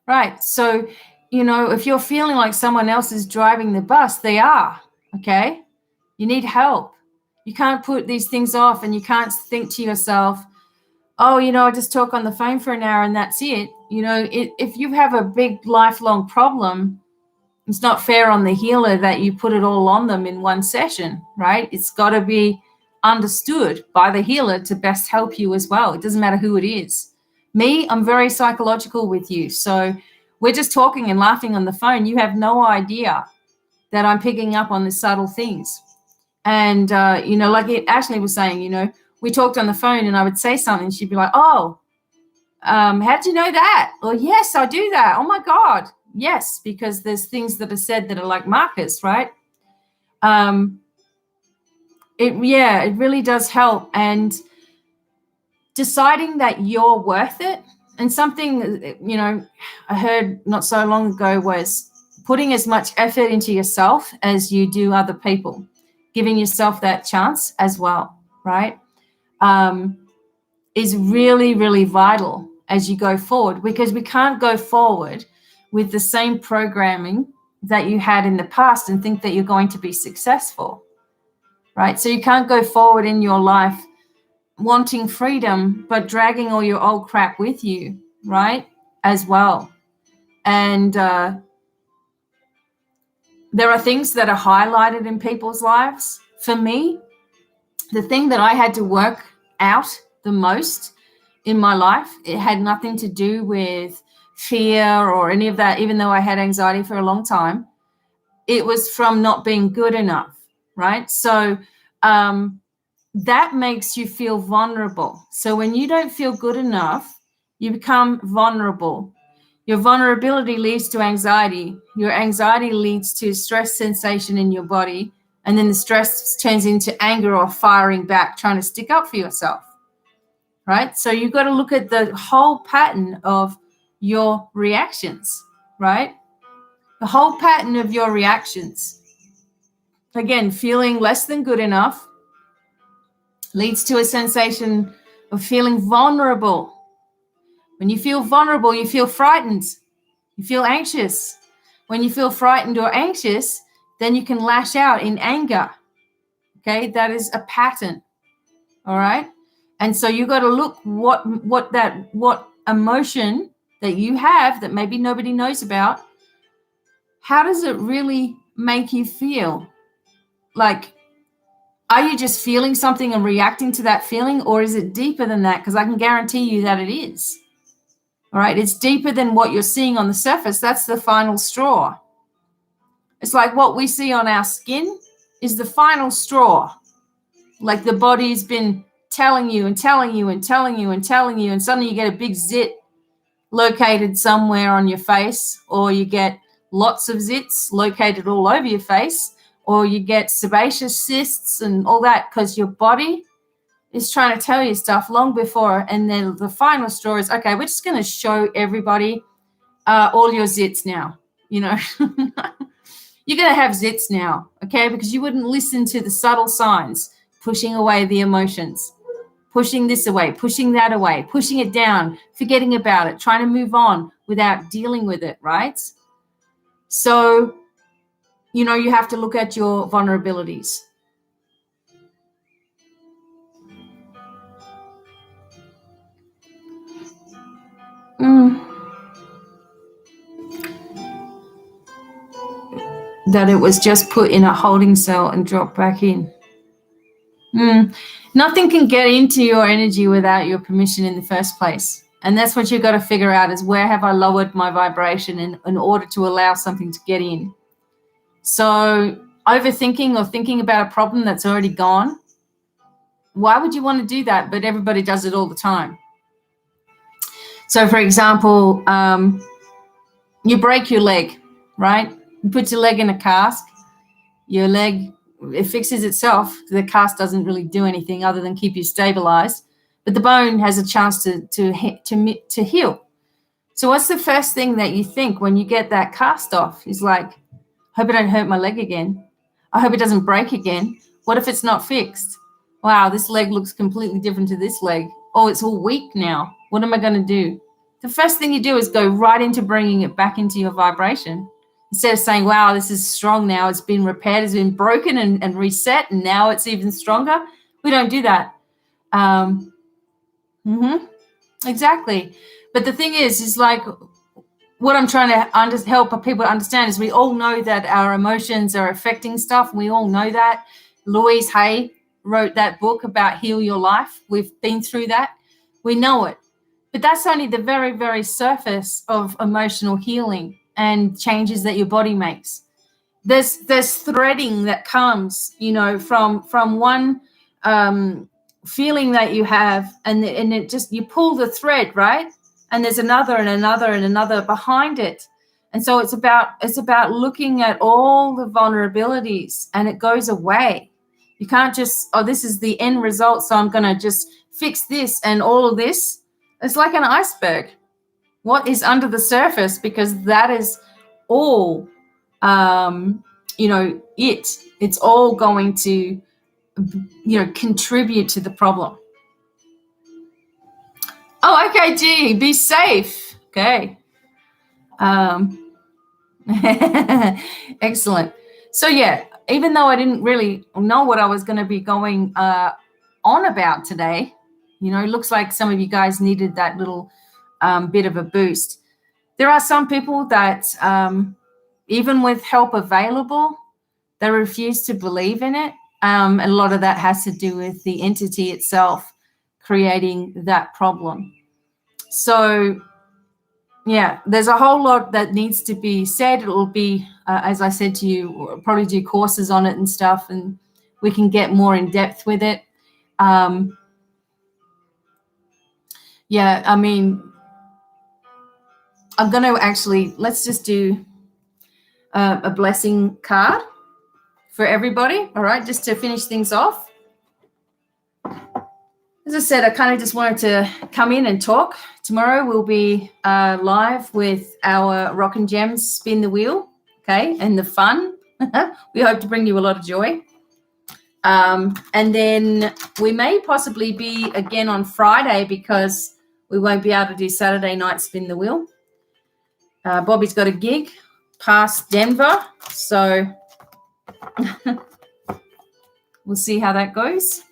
Right. So, if you're feeling like someone else is driving the bus, they are, okay? You need help. You can't put these things off, and you can't think to yourself, oh, I just talk on the phone for an hour and that's it. If you have a big lifelong problem, it's not fair on the healer that you put it all on them in one session, right? It's got to be understood by the healer to best help you as well. It doesn't matter who it is. Me, I'm very psychological with you. So we're just talking and laughing on the phone. You have no idea that I'm picking up on the subtle things. And, like Ashley was saying, we talked on the phone and I would say something. She'd be like, oh, how did you know that? Or, yes, I do that. Oh, my God. Yes, because there's things that are said that are like markers, right? It really does help. And deciding that you're worth it. And something, I heard not so long ago was putting as much effort into yourself as you do other people, giving yourself that chance as well, right? Is really, really vital as you go forward, because we can't go forward with the same programming that you had in the past and think that you're going to be successful, right? So you can't go forward in your life wanting freedom, but dragging all your old crap with you, right? As well. And there are things that are highlighted in people's lives. For me, the thing that I had to work out the most in my life, it had nothing to do with fear or any of that, even though I had anxiety for a long time. It was from not being good enough, right? So that makes you feel vulnerable. So when you don't feel good enough, you become vulnerable. Your vulnerability leads to anxiety. Your anxiety leads to stress sensation in your body. And then the stress turns into anger or firing back, trying to stick up for yourself, right? So you've got to look at the whole pattern of your reactions, right? The whole pattern of your reactions. Again, feeling less than good enough leads to a sensation of feeling vulnerable. When you feel vulnerable, you feel frightened. You feel anxious. When you feel frightened or anxious, then you can lash out in anger. Okay, that is a pattern. All right. And so you got to look what emotion that you have that maybe nobody knows about. How does it really make you feel? Like, are you just feeling something and reacting to that feeling, or is it deeper than that? Because I can guarantee you that it is. All right. It's deeper than what you're seeing on the surface. That's the final straw. It's like what we see on our skin is the final straw. Like the body's been telling you and telling you and telling you and telling you, and suddenly you get a big zit located somewhere on your face, or you get lots of zits located all over your face, or you get sebaceous cysts and all that, because your body is trying to tell you stuff long before. And then the final straw is, okay, we're just going to show everybody all your zits now, you know. You're going to have zits now, okay, because you wouldn't listen to the subtle signs, pushing away the emotions, pushing this away, pushing that away, pushing it down, forgetting about it, trying to move on without dealing with it, right? So, you know, you have to look at your vulnerabilities. That it was just put in a holding cell and dropped back in. Nothing can get into your energy without your permission in the first place. And that's what you've got to figure out, is where have I lowered my vibration in order to allow something to get in. So overthinking or thinking about a problem that's already gone, why would you want to do that? But everybody does it all the time. So, for example, you break your leg, right? You put your leg in a cast, your leg, it fixes itself. The cast doesn't really do anything other than keep you stabilized, but the bone has a chance to heal. So what's the first thing that you think when you get that cast off? Is like, hope I don't hurt my leg again. I hope it doesn't break again. What if it's not fixed? Wow, this leg looks completely different to this leg. Oh, it's all weak now. What am I going to do? The first thing you do is go right into bringing it back into your vibration. Instead of saying, wow, this is strong now, it's been repaired, it's been broken and reset, and now it's even stronger. We don't do that. Exactly. But the thing is like, what I'm trying to help people understand is we all know that our emotions are affecting stuff. We all know that. Louise Hay wrote that book about Heal Your Life. We've been through that. We know it. But that's only the very, very surface of emotional healing and changes that your body makes. There's threading that comes, you know, from one feeling that you have, and it just, you pull the thread, right? And there's another and another and another behind it. And so it's about looking at all the vulnerabilities, and it goes away. You can't just, oh, this is the end result, so I'm going to just fix this and all of this. It's like an iceberg. What is under the surface? Because that is all, you know, it's all going to, you know, contribute to the problem. Oh, okay, gee, be safe. Okay. Excellent. So, yeah, even though I didn't really know what I was going to be going on about today, you know, it looks like some of you guys needed that little bit of a boost. There are some people that, even with help available, they refuse to believe in it. And a lot of that has to do with the entity itself creating that problem. So, yeah, there's a whole lot that needs to be said. It will be, as I said to you, we'll probably do courses on it and stuff, and we can get more in depth with it. Yeah, I mean, I'm going to actually, let's just do a blessing card for everybody. All right, just to finish things off. As I said, I kind of just wanted to come in and talk. Tomorrow we'll be live with our Rock and Gems Spin the Wheel, okay, and the fun. We hope to bring you a lot of joy. And then we may possibly be again on Friday because we won't be able to do Saturday night Spin the Wheel. Bobby's got a gig past Denver, so we'll see how that goes.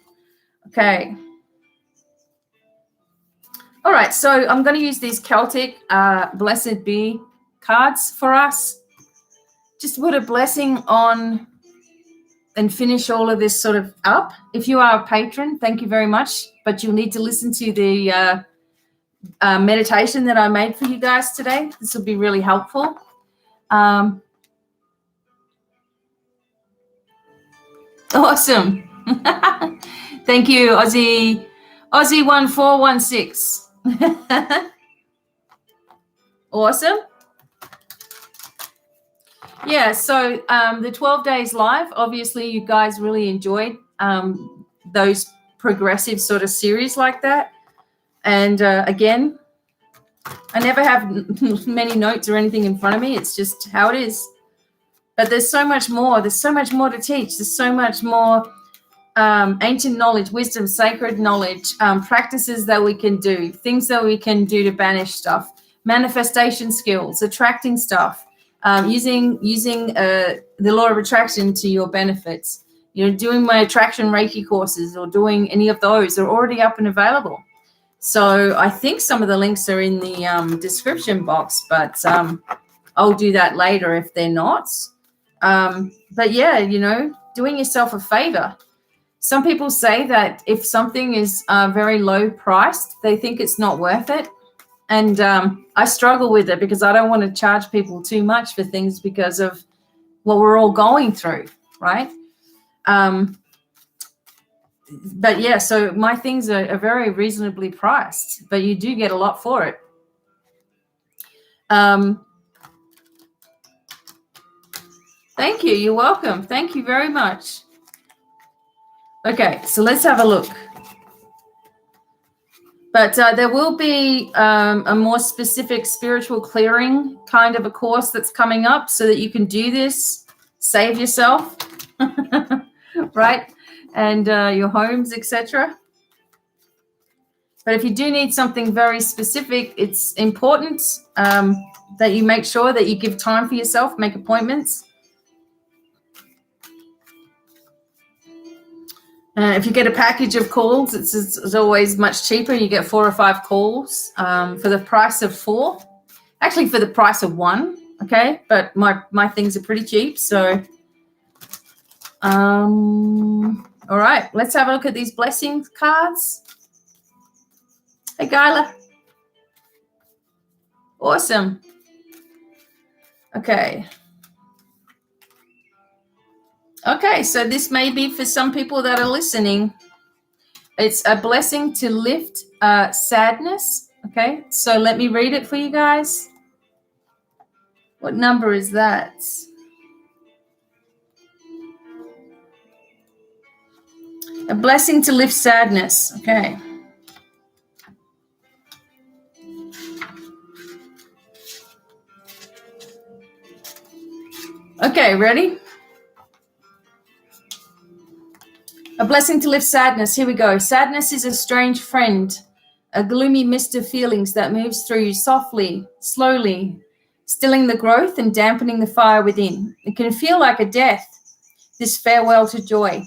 Okay. All right, so I'm going to use these Celtic Blessed Be cards for us. Just put a blessing on and finish all of this sort of up. If you are a patron, thank you very much, but you'll need to listen to the meditation that I made for you guys today. This will be really helpful. Awesome. Thank you, Aussie1416. Awesome. Yeah, so the 12 days live, obviously you guys really enjoyed those progressive sort of series like that. And again, I never have many notes or anything in front of me. It's just how it is. But there's so much more. There's so much more to teach. There's so much more ancient knowledge, wisdom, sacred knowledge, practices that we can do, things that we can do to banish stuff, manifestation skills, attracting stuff, using the law of attraction to your benefits. You know, doing my attraction Reiki courses or doing any of those are already up and available. So I think some of the links are in the description box, but I'll do that later if they're not. But yeah, you know, doing yourself a favor. Some people say that if something is very low priced, they think it's not worth it. And I struggle with it because I don't want to charge people too much for things because of what we're all going through, right? But yeah, so my things are very reasonably priced, but you do get a lot for it. Thank you. You're welcome. Thank you very much. Okay, so let's have a look. But there will be a more specific spiritual clearing kind of a course that's coming up so that you can do this, save yourself, right? And your homes, etc. But if you do need something very specific, it's important that you make sure that you give time for yourself, make appointments. If you get a package of calls, it's always much cheaper. You get 4 or 5 calls for the price of 4. Actually, for the price of 1, okay? But my things are pretty cheap, so... all right, let's have a look at these blessing cards. Hey, Gyla. Awesome. Okay. Okay, so this may be for some people that are listening. It's a blessing to lift sadness. Okay, so let me read it for you guys. What number is that? A blessing to lift sadness. Okay. Okay, ready? A blessing to lift sadness. Here we go. Sadness is a strange friend, a gloomy mist of feelings that moves through you softly, slowly, stilling the growth and dampening the fire within. It can feel like a death, this farewell to joy.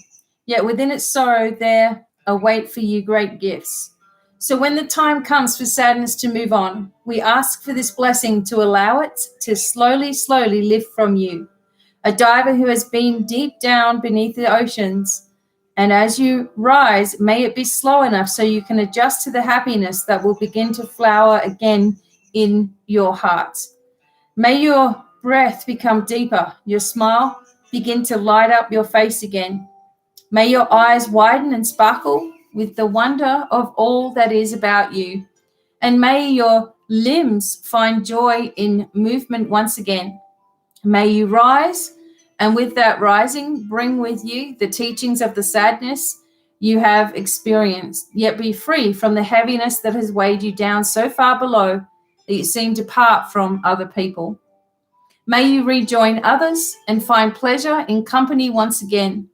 Yet within its sorrow there await for you great gifts. So when the time comes for sadness to move on, we ask for this blessing to allow it to slowly, slowly lift from you. A diver who has been deep down beneath the oceans, and as you rise, may it be slow enough so you can adjust to the happiness that will begin to flower again in your heart. May your breath become deeper, your smile begin to light up your face again. May your eyes widen and sparkle with the wonder of all that is about you. And may your limbs find joy in movement once again. May you rise, and with that rising, bring with you the teachings of the sadness you have experienced, yet be free from the heaviness that has weighed you down so far below that you seem to part from other people. May you rejoin others and find pleasure in company once again,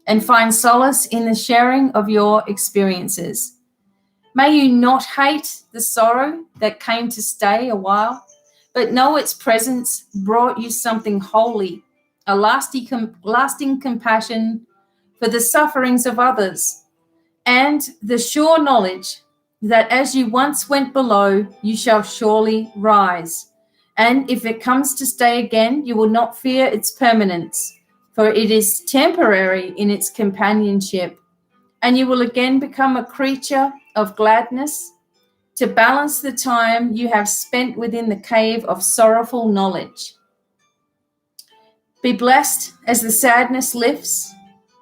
and find solace in the sharing of your experiences. May you not hate the sorrow that came to stay a while, but know its presence brought you something holy, a lasting compassion for the sufferings of others, and the sure knowledge that as you once went below, you shall surely rise. And if it comes to stay again, you will not fear its permanence, for it is temporary in its companionship, and you will again become a creature of gladness to balance the time you have spent within the cave of sorrowful knowledge. Be blessed as the sadness lifts,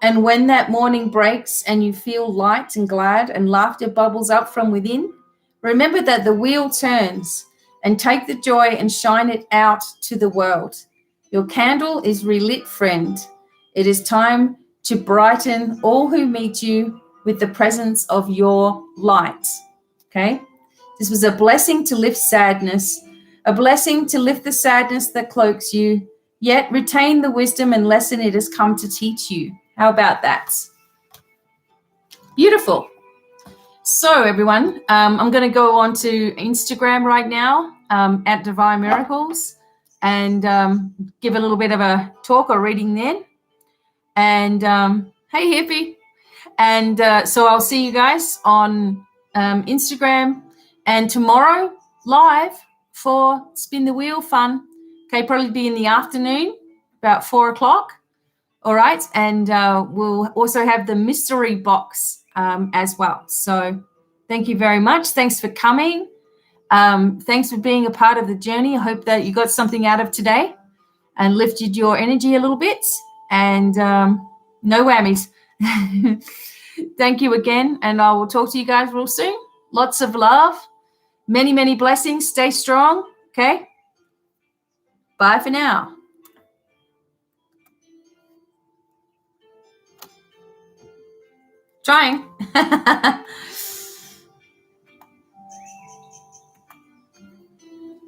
and when that morning breaks and you feel light and glad and laughter bubbles up from within, remember that the wheel turns, and take the joy and shine it out to the world. Your candle is relit, friend. It is time to brighten all who meet you with the presence of your light. Okay? This was a blessing to lift sadness, a blessing to lift the sadness that cloaks you, yet retain the wisdom and lesson it has come to teach you. How about that? Beautiful. So, everyone, I'm going to go on to Instagram right now at Divine Miracles and give a little bit of a talk or reading then. And hey, hippie. And so I'll see you guys on Instagram and tomorrow live for Spin the Wheel fun. Okay, probably be in the afternoon, about 4 o'clock. All right. And we'll also have the mystery box as well. So thank you very much. Thanks for coming. Thanks for being a part of the journey. I hope that you got something out of today and lifted your energy a little bit. And no whammies. Thank you again. And I will talk to you guys real soon. Lots of love. Many, many blessings. Stay strong. Okay. Bye for now. Trying.